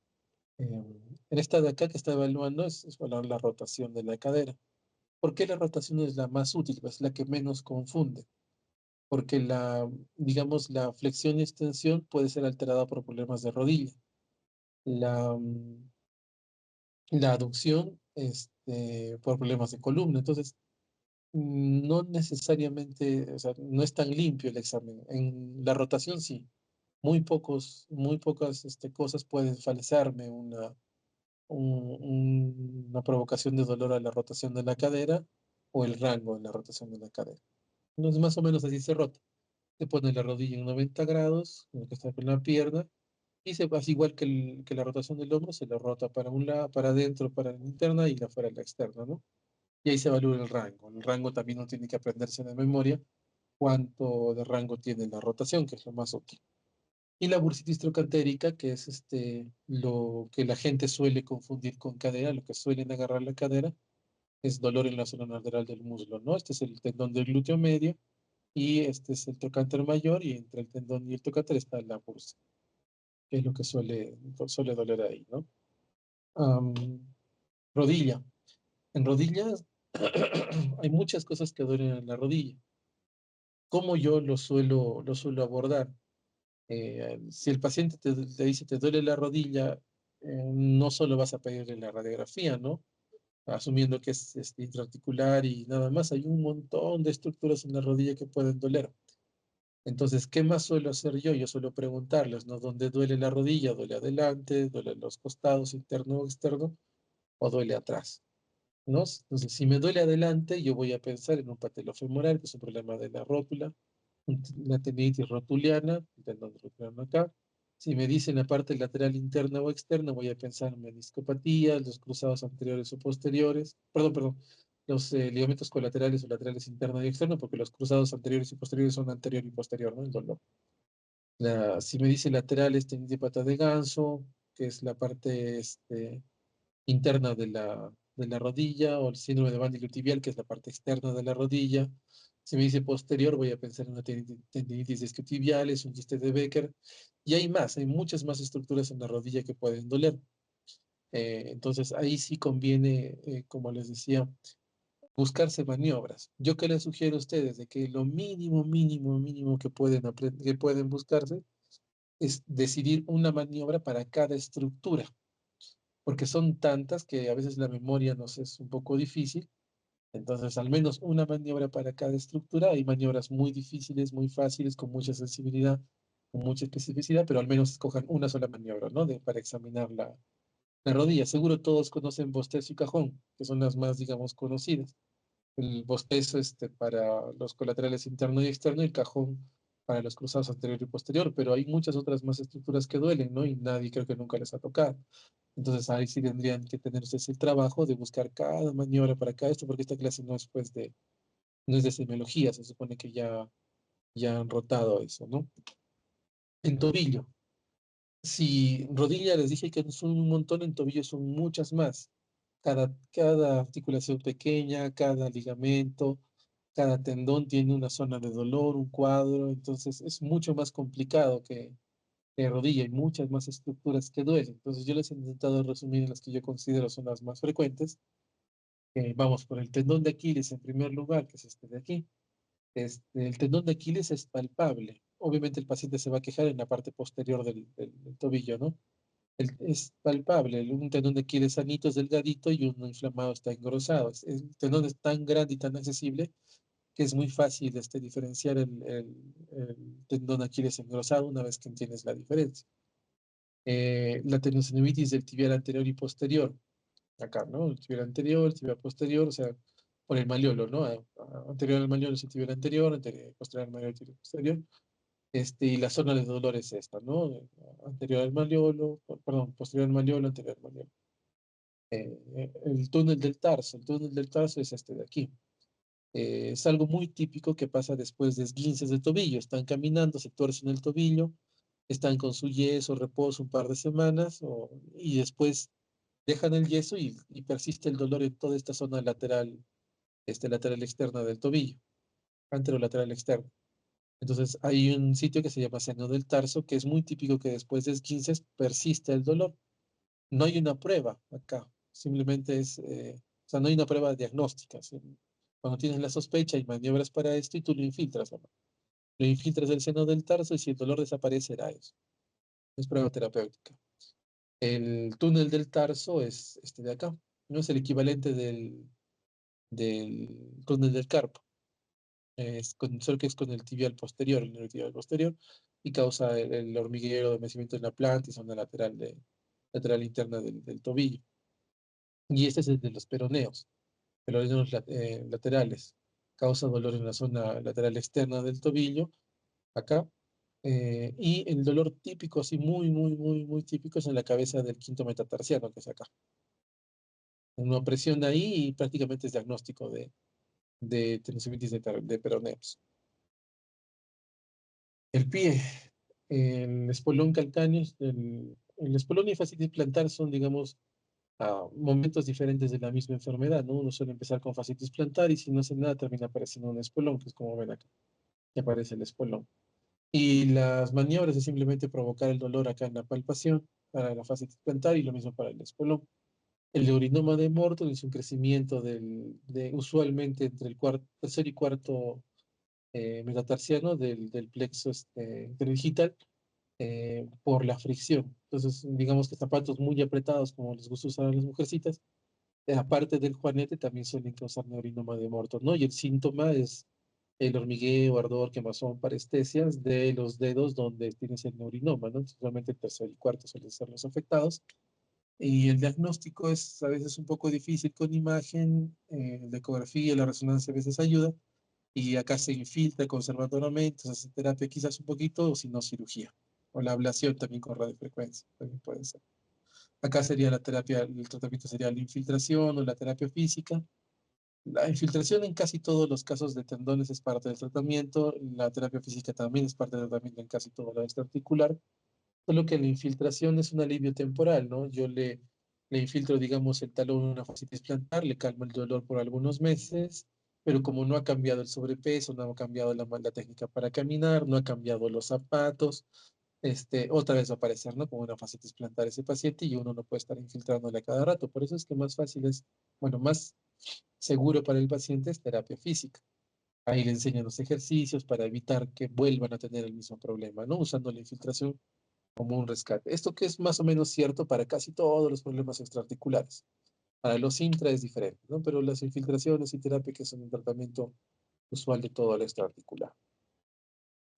En esta de acá que está evaluando es evaluar la rotación de la cadera. ¿Por qué la rotación es la más útil? Pues es la que menos confunde, porque digamos, la flexión y extensión puede ser alterada por problemas de rodilla. La aducción, por problemas de columna. Entonces, no necesariamente, o sea, no es tan limpio el examen. En la rotación sí, muy pocas cosas pueden falsearme una provocación de dolor a la rotación de la cadera o el rango en la rotación de la cadera. Entonces, más o menos así se rota. Se pone la rodilla en 90 grados, lo que está con la pierna, y se hace igual que la rotación del hombro. Se la rota para un lado, para adentro, para la interna, y la fuera la externa, ¿no? Y ahí se evalúa el rango. El rango también uno tiene que aprenderse de memoria cuánto de rango tiene la rotación, que es lo más útil. Y la bursitis trocantérica, que es lo que la gente suele confundir con cadera, lo que suelen agarrar la cadera, es dolor en la zona lateral del muslo, ¿no? Este es el tendón del glúteo medio, y este es el trocánter mayor, y entre el tendón y el trocánter está la bursa, que es lo que suele doler ahí, ¿no? Am, Rodilla. En rodillas hay muchas cosas que duelen en la rodilla. ¿Cómo yo lo suelo abordar? Si el paciente te dice te duele la rodilla, no solo vas a pedirle la radiografía, ¿no? Asumiendo que es intraarticular y nada más. Hay un montón de estructuras en la rodilla que pueden doler. Entonces, ¿qué más suelo hacer yo? Yo suelo preguntarles, ¿no? ¿Dónde duele la rodilla? ¿Duele adelante? ¿Duele en los costados, interno o externo? ¿O duele atrás? ¿No? Entonces, si me duele adelante, yo voy a pensar en un patelofemoral, que es un problema de la rótula, una tendinitis rotuliana, el tendón rotuliano acá. Si me dicen la parte lateral interna o externa, voy a pensar en meniscopatía, los cruzados anteriores o posteriores, perdón, los ligamentos colaterales o laterales interno y externo, porque los cruzados anteriores y posteriores son anterior y posterior, ¿no? El dolor. Si me dice laterales, tendinitis de pata de ganso, que es la parte interna de la rodilla, o el síndrome de banda iliotibial, que es la parte externa de la rodilla. Si me dice posterior, voy a pensar en una tendinitis isquiotibiales, un quiste de Becker, y hay muchas más estructuras en la rodilla que pueden doler. Entonces, ahí sí conviene, como les decía, buscarse maniobras. Yo que les sugiero a ustedes de que lo mínimo, mínimo, mínimo que pueden buscarse es decidir una maniobra para cada estructura, porque son tantas que a veces la memoria nos es un poco difícil. Entonces, al menos una maniobra para cada estructura. Hay maniobras muy difíciles, muy fáciles, con mucha sensibilidad, con mucha especificidad, pero al menos escojan una sola maniobra, ¿no? Para examinar la rodilla. Seguro todos conocen bostezo y cajón, que son las más, digamos, conocidas. El bostezo para los colaterales interno y externo, y el cajón para los cruzados anterior y posterior, pero hay muchas otras más estructuras que duelen, ¿no? Y nadie creo que nunca les ha tocado. Entonces ahí sí tendrían que tener ustedes el trabajo de buscar cada maniobra para cada esto, porque esta clase no es de semiología. Se supone que ya han rotado eso, ¿no? En tobillo. Si rodilla les dije que son un montón, en tobillo son muchas más. Cada articulación pequeña, cada ligamento, cada tendón tiene una zona de dolor, un cuadro. Entonces es mucho más complicado que rodilla. Hay muchas más estructuras que duelen. Entonces yo les he intentado resumir en las que yo considero son las más frecuentes. Vamos por el tendón de Aquiles en primer lugar, que es este de aquí. El tendón de Aquiles es palpable. obviamente el paciente se va a quejar en la parte posterior del tobillo, ¿no? Es palpable, un tendón de Aquiles sanito es delgadito y uno inflamado está engrosado. El tendón es tan grande y tan accesible que es muy fácil diferenciar el tendón de Aquiles engrosado una vez que entiendes la diferencia. La tendinocinivitis del tibial anterior y posterior, acá, ¿no? El tibial anterior, el tibial posterior, o sea, por el malleolo, ¿no? Anterior al malleolo es el tibial anterior, posterior al malleolo el tibial posterior. Y la zona de dolor es esta, ¿no? Anterior al malleolo, perdón, posterior al malleolo, anterior al malleolo. El túnel del tarso es este de aquí. Es algo muy típico que pasa después de esguinces de tobillo. Están caminando, se tuercen el tobillo, están con su yeso, reposo un par de semanas y después dejan el yeso y persiste el dolor en toda esta zona lateral, lateral externa del tobillo, anterolateral externo. Entonces hay un sitio que se llama seno del tarso, que es muy típico que después de esguinces persiste el dolor. No hay una prueba acá, simplemente o sea, no hay una prueba diagnóstica. ¿Sí? Cuando tienes la sospecha, hay maniobras para esto y tú lo infiltras, ¿no? Lo infiltras del seno del tarso y si el dolor desaparecerá eso. Es prueba terapéutica. El túnel del tarso es este de acá, no es el equivalente del túnel del carpo. Solo que es con el tibial posterior, el nervio tibial posterior, y causa el hormiguero de mecimiento en la planta y zona lateral, lateral interna del tobillo. Y este es el de los peroneos, laterales. Causa dolor en la zona lateral externa del tobillo, acá. Y el dolor típico, así muy, muy, muy, muy típico, es en la cabeza del quinto metatarsiano, que es acá. Una presión ahí y prácticamente es diagnóstico de tendinitis de peroneos. El pie, el espolón calcáneo, el espolón y fascitis plantar son, digamos, momentos diferentes de la misma enfermedad, ¿no? Uno suele empezar con fascitis plantar y si no hace nada termina apareciendo un espolón, que es como ven acá, que aparece el espolón. Y las maniobras es simplemente provocar el dolor acá en la palpación para la fascitis plantar y lo mismo para el espolón. El neurinoma de Morton es un crecimiento usualmente entre el tercer y cuarto metatarsiano del plexo interdigital por la fricción. Entonces, digamos que zapatos muy apretados, como les gusta usar a las mujercitas, aparte del juanete, también suelen causar neurinoma de Morton, ¿no? Y el síntoma es el hormigueo, ardor, quemazón, parestesias de los dedos donde tienes el neurinoma, ¿no? Entonces, realmente el tercer y cuarto suelen ser los afectados. Y el diagnóstico es a veces un poco difícil con imagen, la ecografía, la resonancia a veces ayuda, y acá se infiltra conservatoramente, se hace terapia quizás un poquito, o si no, cirugía. O la ablación también con radiofrecuencia, también puede ser. Acá sería la terapia, el tratamiento sería la infiltración o la terapia física. La infiltración en casi todos los casos de tendones es parte del tratamiento, la terapia física también es parte del tratamiento en casi todo lo extraarticular, solo que la infiltración es un alivio temporal, ¿no? Yo le infiltro, digamos, el talón en una fascitis plantar, le calmo el dolor por algunos meses, pero como no ha cambiado el sobrepeso, no ha cambiado la técnica para caminar, no ha cambiado los zapatos, otra vez va a aparecer, ¿no? Como una fascitis plantar ese paciente y uno no puede estar infiltrándole a cada rato. Por eso es que más fácil es, bueno, más seguro para el paciente es terapia física. Ahí le enseñan los ejercicios para evitar que vuelvan a tener el mismo problema, ¿no? Usando la infiltración como un rescate. Esto que es más o menos cierto para casi todos los problemas extraarticulares. Para los intra es diferente, ¿no? Pero las infiltraciones y terapia que son un tratamiento usual de todo el extraarticular.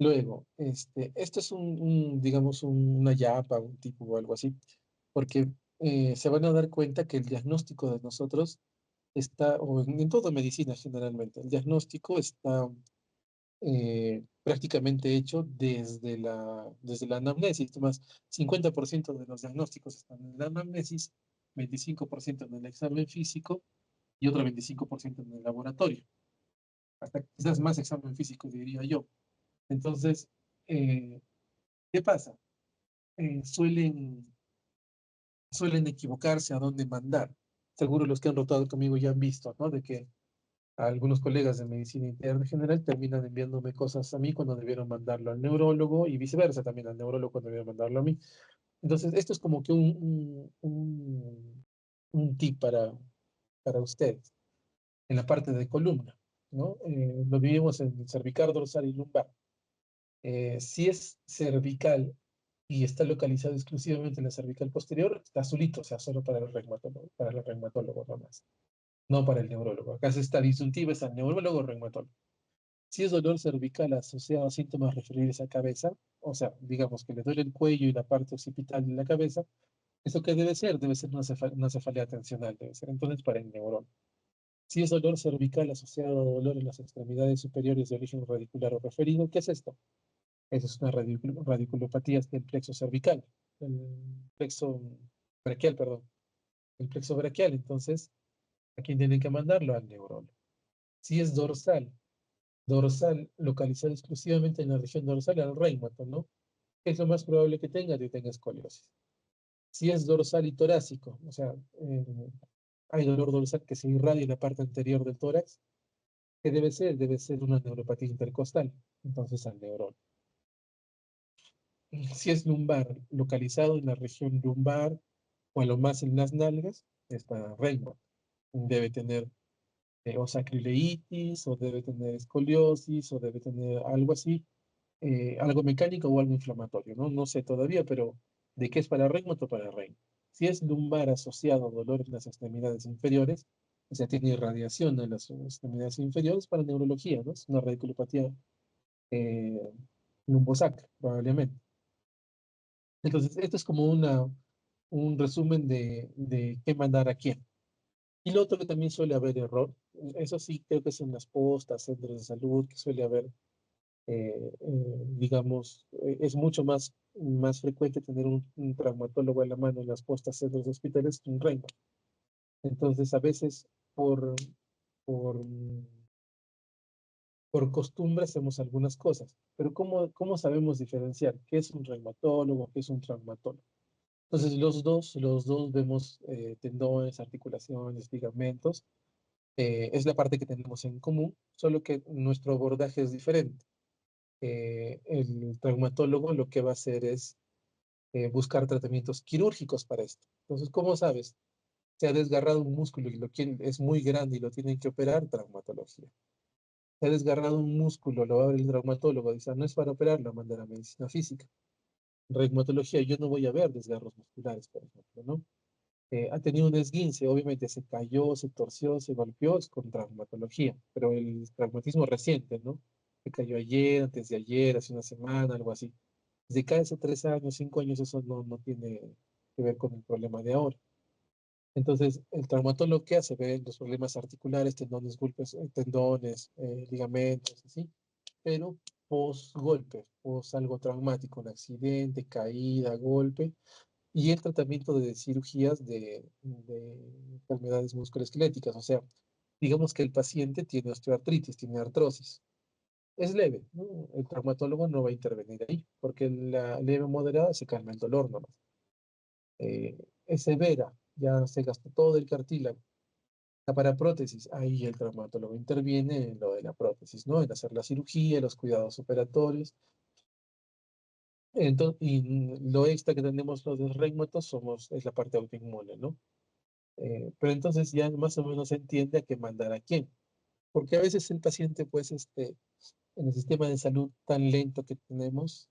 Luego, esto es digamos, una yapa, un tipo o algo así, porque se van a dar cuenta que el diagnóstico de nosotros está, o en toda medicina generalmente, el diagnóstico está prácticamente hecho desde la anamnesis. Más 50% de los diagnósticos están en la anamnesis, 25% en el examen físico y otro 25% en el laboratorio. Hasta quizás más examen físico, diría yo. Entonces, eh, ¿qué pasa? Suelen equivocarse a dónde mandar. Seguro los que han rotado conmigo ya han visto, ¿no? De que algunos colegas de medicina interna general terminan enviándome cosas a mí cuando debieron mandarlo al neurólogo y viceversa también al neurólogo cuando debieron mandarlo a mí. Entonces, esto es como que un tip para ustedes en la parte de columna, ¿no? Lo vivimos en cervical, dorsal y lumbar. Si es cervical y está localizado exclusivamente en la cervical posterior, está azulito, o sea, solo para el reumatólogo nomás, no para el neurólogo. Acá se está disyuntiva, es al neurólogo o reumatólogo. Si es dolor cervical asociado a síntomas referidos a cabeza, o sea, digamos que le duele el cuello y la parte occipital de la cabeza, ¿eso qué debe ser? Debe ser una cefalea tensional, debe ser entonces para el neurólogo. Si es dolor cervical asociado a dolor en las extremidades superiores de origen radicular o referido, ¿qué es esto? Esa es una radiculopatía del plexo cervical, el plexo braquial, perdón, el plexo braquial. Entonces, ¿a quién tienen que mandarlo? Al neurólogo. Si es dorsal localizado exclusivamente en la región dorsal, al reumato, ¿no? ¿Qué es lo más probable que tenga escoliosis? Si es dorsal y torácico, o sea, hay dolor dorsal que se irradia en la parte anterior del tórax, ¿qué debe ser? Debe ser una neuropatía intercostal, entonces al neurólogo. Si es lumbar, localizado en la región lumbar o a lo más en las nalgas, es para Raynaud. Debe tener o sacrileitis, o debe tener escoliosis, o debe tener algo así, algo mecánico o algo inflamatorio, ¿no? No sé todavía, pero de qué es para Raynaud o para Raynaud. Si es lumbar asociado a dolor en las extremidades inferiores, o sea, tiene irradiación en las extremidades inferiores para neurología, ¿no? Es una radiculopatía eh, lumbosacra, probablemente. Entonces, esto es como un resumen de qué mandar a quién. Y lo otro que también suele haber error, eso sí creo que es en las postas, centros de salud, que suele haber, digamos, es mucho más frecuente tener un traumatólogo a la mano en las postas, centros hospitales que un reino. Entonces, a veces por, por costumbre hacemos algunas cosas, pero ¿cómo sabemos diferenciar qué es un reumatólogo, qué es un traumatólogo? Entonces, los dos vemos tendones, articulaciones, ligamentos. Es la parte que tenemos en común, solo que nuestro abordaje es diferente. El traumatólogo lo que va a hacer es buscar tratamientos quirúrgicos para esto. Entonces, ¿cómo sabes? Se ha desgarrado un músculo y es muy grande y lo tienen que operar, traumatología. Se ha desgarrado un músculo, lo abre el traumatólogo, dice, "Ah, no es para operar, lo manda a la medicina física. Reumatología, yo no voy a ver desgarros musculares, por ejemplo, ¿no? Ha tenido un esguince, obviamente se cayó, se torció, se golpeó, es con traumatología, pero el traumatismo reciente, ¿no? Se cayó ayer, antes de ayer, hace una semana, algo así. Si cae hace 3 años, 5 años, eso no tiene que ver con el problema de ahora. Entonces, el traumatólogo que hace ver los problemas articulares, tendones, golpes, tendones, ligamentos, así, pero post golpe, post algo traumático, un accidente, caída, golpe, y el tratamiento de cirugías de enfermedades musculoesqueléticas. O sea, digamos que el paciente tiene osteoartritis, tiene artrosis. Es leve, ¿no? El traumatólogo no va a intervenir ahí, porque la leve o moderada se calma el dolor nomás. Es severa, ya se gastó todo el cartílago. La para prótesis, ahí el traumatólogo interviene en lo de la prótesis, ¿no? En hacer la cirugía, los cuidados operatorios. Entonces, y lo extra que tenemos los de reumatos es la parte autoinmune, ¿no? Pero entonces ya más o menos se entiende a qué mandar a quién. Porque a veces el paciente, pues, en el sistema de salud tan lento que tenemos,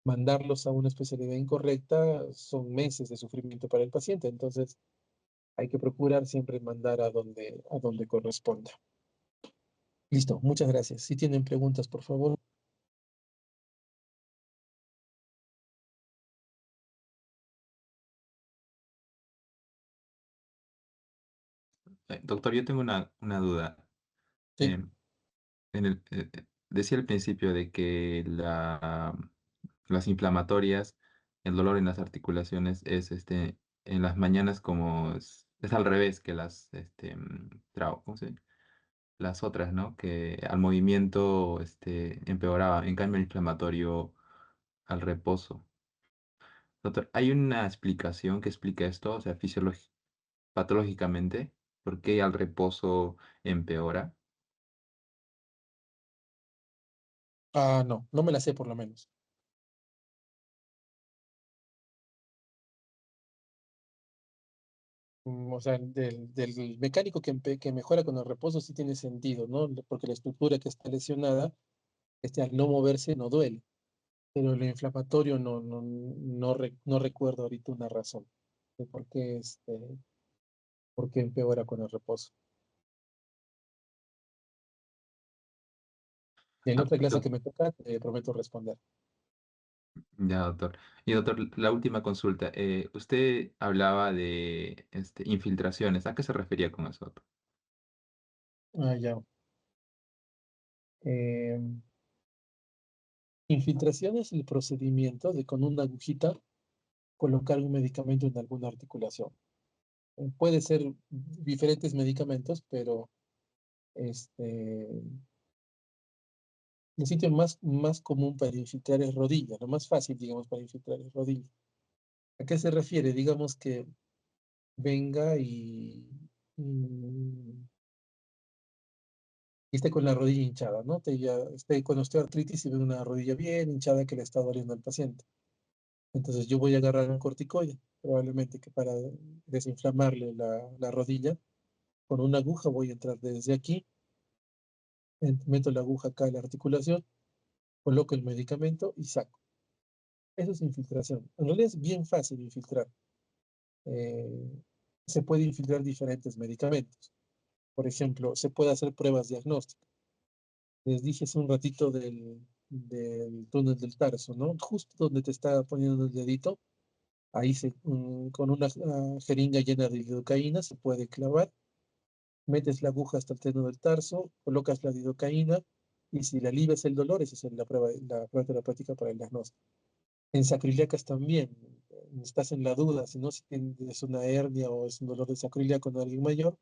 mandarlos a una especialidad incorrecta son meses de sufrimiento para el paciente. Entonces, hay que procurar siempre mandar a donde corresponda. Listo, muchas gracias. Si tienen preguntas, por favor. Doctor, yo tengo una duda. Sí. Em, decía al principio de que las inflamatorias, el dolor en las articulaciones es en las mañanas como es al revés que ¿cómo se dice? Las otras, ¿no? Que al movimiento empeoraba. En cambio, el inflamatorio al reposo. Doctor, ¿hay una explicación que explica esto? O sea, patológicamente, ¿por qué al reposo empeora? Ah, no, no me la sé por lo menos. O sea, del mecánico que mejora con el reposo sí tiene sentido, ¿no? Porque la estructura que está lesionada al no moverse no duele, pero lo inflamatorio no recuerdo ahorita una razón de por qué empeora con el reposo. Y en Ah, otra clase perfecto. que me toca, prometo responder. Ya, doctor. Y doctor, la última consulta. Usted hablaba de infiltraciones. ¿A qué se refería con eso, doctor? Ah, ya. Eh, Infiltración es el procedimiento de con una agujita colocar un medicamento en alguna articulación. Puede ser diferentes medicamentos, pero este, el sitio más común para infiltrar es rodilla, lo más fácil, digamos, para infiltrar es rodilla. ¿A qué se refiere? Digamos que venga y esté con la rodilla hinchada, ¿no? Esté con osteoartritis y ve una rodilla bien hinchada que le está doliendo al paciente. Entonces yo voy a agarrar un corticoide, probablemente que para desinflamarle la rodilla, con una aguja voy a entrar desde aquí, meto la aguja acá en la articulación, coloco el medicamento y saco. Eso es infiltración. En realidad es bien fácil infiltrar. Eh, Se puede infiltrar diferentes medicamentos. Por ejemplo, se puede hacer pruebas diagnósticas. Les dije hace un ratito del túnel del tarso, ¿no? Justo donde te está poniendo el dedito, ahí con una jeringa llena de lidocaína se puede clavar, metes la aguja hasta el seno del tarso, colocas la lidocaína y si le alivias el dolor, esa es la prueba terapéutica para el diagnóstico. En sacrílicas también, estás en la duda, si no, si es una hernia o es un dolor de sacríliaco en alguien mayor,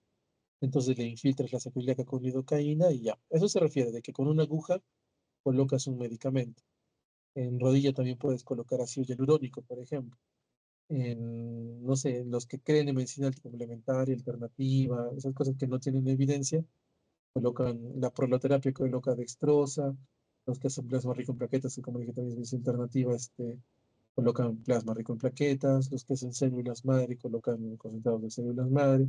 entonces le infiltras la sacrílica con lidocaína y ya. Eso se refiere de que con una aguja colocas un medicamento. En rodilla también puedes colocar ácido hialurónico, por ejemplo. No sé, los que creen en medicina complementaria, alternativa, esas cosas que no tienen evidencia, colocan la proloterapia, coloca dextrosa, los que hacen plasma rico en plaquetas, que como dije también es medicina alternativa, colocan plasma rico en plaquetas, los que hacen células madre colocan concentrados de células madre.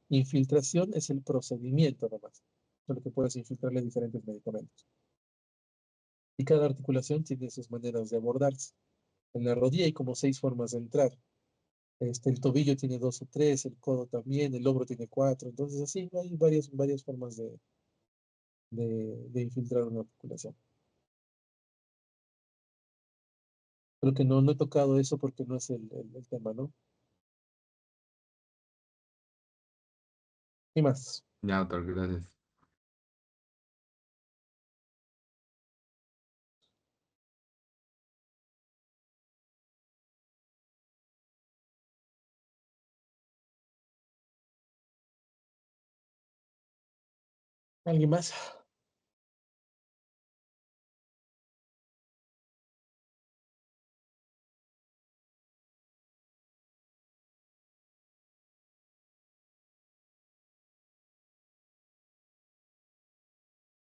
Infiltración es el procedimiento nomás, solo que puedes infiltrarle diferentes medicamentos. Y cada articulación tiene sus maneras de abordarse. En la rodilla hay como 6 formas de entrar. El tobillo tiene 2 o 3, el codo también, el hombro tiene 4. Entonces, así hay varias formas de infiltrar una articulación. Creo que no he tocado eso porque no es el tema, ¿no? ¿Qué más? Ya, doctor, gracias. ¿Alguien más?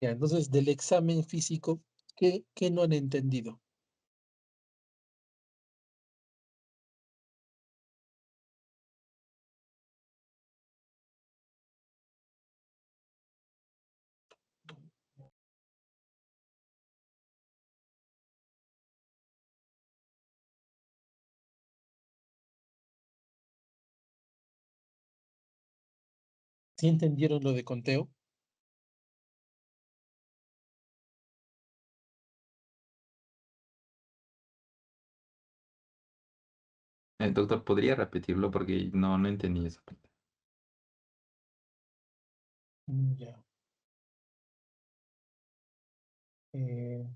Ya, entonces, del examen físico, ¿qué no han entendido? ¿Sí entendieron lo de conteo? Doctor, ¿podría repetirlo? Porque no entendí esa parte. Ya. Eh,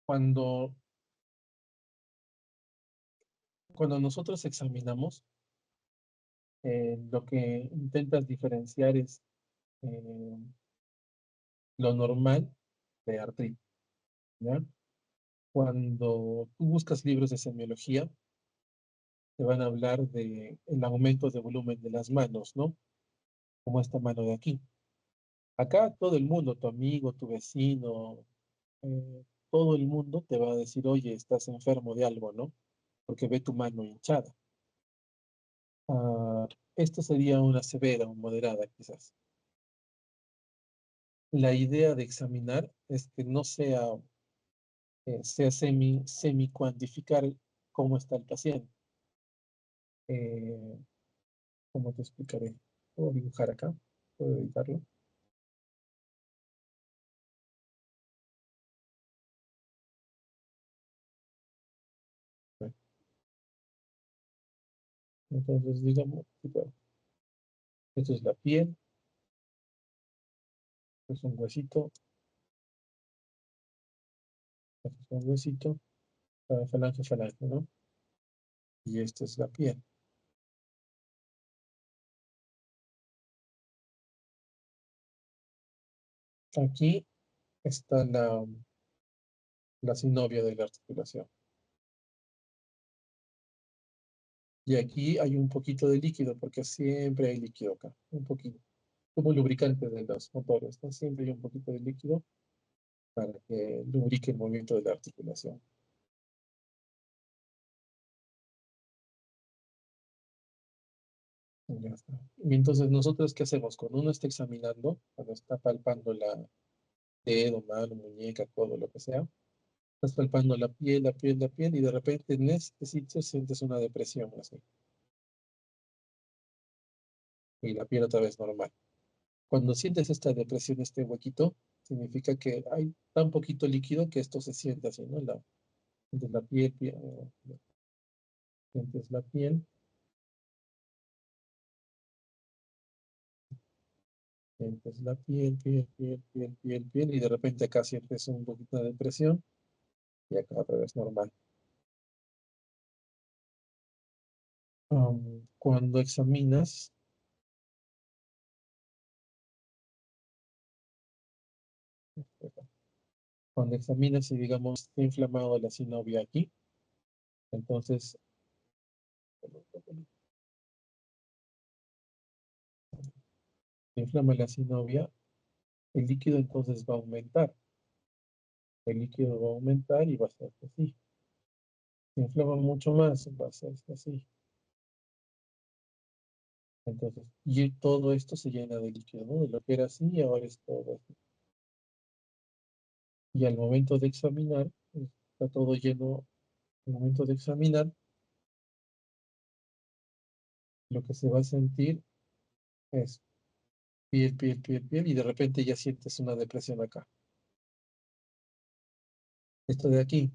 cuando, cuando nosotros examinamos, lo que intentas diferenciar es eh, lo normal de artritis, ¿ya? Cuando tú buscas libros de semiología, te van a hablar de el aumento de volumen de las manos, ¿no? Como esta mano de aquí. Acá todo el mundo, tu amigo, tu vecino, todo el mundo te va a decir, oye, estás enfermo de algo, ¿no? Porque ve tu mano hinchada. Ah, esta sería una severa o moderada, quizás. La idea de examinar es que no sea semi cuantificar cómo está el paciente. Eh, ¿Cómo te explicaré? Puedo dibujar acá, puedo editarlo. Bueno, entonces, digamos, tipo, esto es la piel, esto es un huesito, esto es un huesito, falange, falange, ¿no? Y esta es la piel. Aquí está la sinovia de la articulación. Y aquí hay un poquito de líquido, porque siempre hay líquido acá, un poquito, como lubricante de los motores, ¿no? Siempre hay un poquito de líquido para que lubrique el movimiento de la articulación. Y ya está. Y entonces, ¿nosotros qué hacemos? Cuando uno está examinando, cuando está palpando la dedo, mano, muñeca, codo, lo que sea, estás palpando la piel, la piel, la piel, y de repente en este sitio sientes una depresión así, y la piel otra vez normal. Cuando sientes esta depresión, este huequito, significa que hay tan poquito líquido que esto se siente así, ¿no? Sientes la piel, sientes la piel, sientes la piel, piel, piel, piel, piel, piel, y de repente acá sientes un poquito de depresión, y acá otra vez normal. Cuando examinas, cuando examinas y digamos está inflamado la sinovia aquí, entonces se inflama la sinovia, el líquido entonces va a aumentar. El líquido va a aumentar y va a ser así. Se inflama mucho más, va a ser así. Entonces, y todo esto se llena de líquido, ¿no? De lo que era así y ahora es todo así. Y al momento de examinar, está todo lleno. Al momento de examinar, lo que se va a sentir es piel, piel, piel, piel, y de repente ya sientes una depresión acá. Esto de aquí,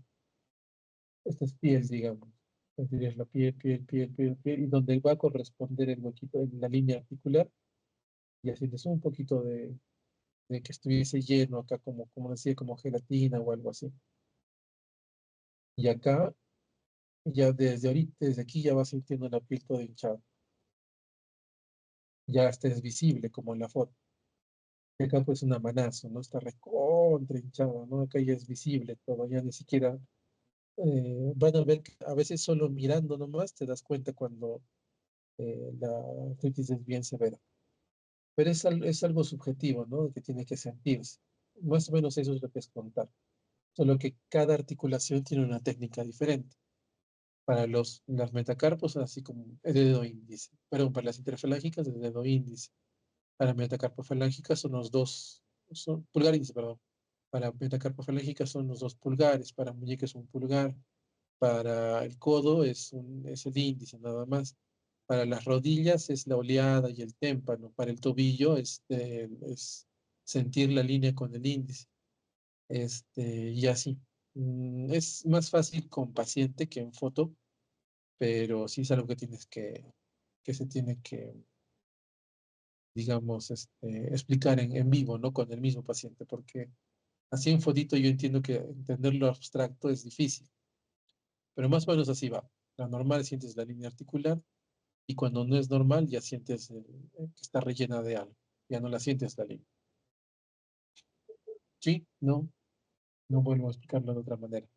esta es piel, digamos. Sentirías la piel, piel, piel, piel, piel, y donde va a corresponder el huequito en la línea articular, ya sientes un poquito de que estuviese lleno acá, como decía, como gelatina o algo así. Y acá, ya desde ahorita, desde aquí ya vas sintiendo la piel toda hinchada. Ya hasta es visible, como en la foto. Y acá pues una manazo, ¿no? Está recontra hinchada, ¿no? Acá ya es visible todo, ya ni siquiera van a ver que a veces solo mirando nomás te das cuenta cuando la artritis es bien severa. Pero es algo subjetivo, ¿no? Que tiene que sentirse. Más o menos eso es lo que es contar. Solo que cada articulación tiene una técnica diferente. Para las metacarpos, así como el dedo índice. Perdón, para las interfalángicas, el dedo índice. Para metacarpofalángicas son los dos, pulgar índice, perdón. Para metacarpofalángicas son los dos pulgares. Para muñeca es un pulgar. Para el codo es el índice, nada más. Para las rodillas es la oleada y el témpano. Para el tobillo es sentir la línea con el índice. Y así. Es más fácil con paciente que en foto, pero sí es algo que se tiene que, digamos, explicar en vivo, ¿no? Con el mismo paciente, porque así en fotito yo entiendo que entender lo abstracto es difícil, pero más o menos así va. La normal sientes la línea articular y cuando no es normal ya sientes que está rellena de algo, ya no la sientes la línea. ¿Sí? No, no vuelvo a explicarlo de otra manera.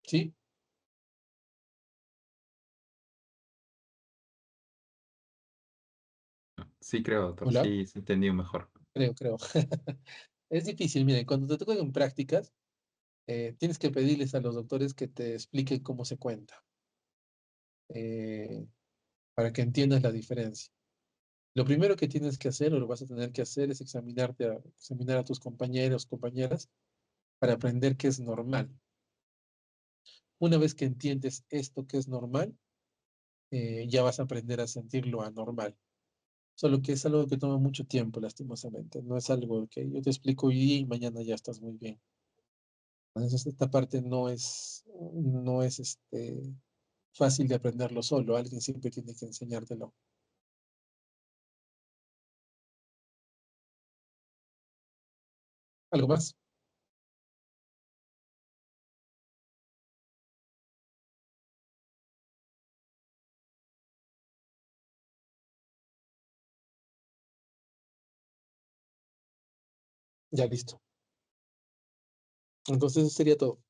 ¿Sí? Sí, creo, doctor. ¿Hola? Sí, se entendió mejor. creo. Es difícil, miren, cuando te tocan en prácticas, tienes que pedirles a los doctores que te expliquen cómo se cuenta, eh, para que entiendas la diferencia. Lo primero que tienes que hacer, o lo vas a tener que hacer, es examinar a tus compañeros, compañeras, para aprender qué es normal. Una vez que entiendes esto que es normal, ya vas a aprender a sentirlo anormal. Solo que es algo que toma mucho tiempo, lastimosamente. No es algo que yo te explico hoy día y mañana ya estás muy bien. Entonces, esta parte no es fácil de aprenderlo solo. Alguien siempre tiene que enseñártelo. ¿Algo más? Ya listo. Entonces, eso sería todo.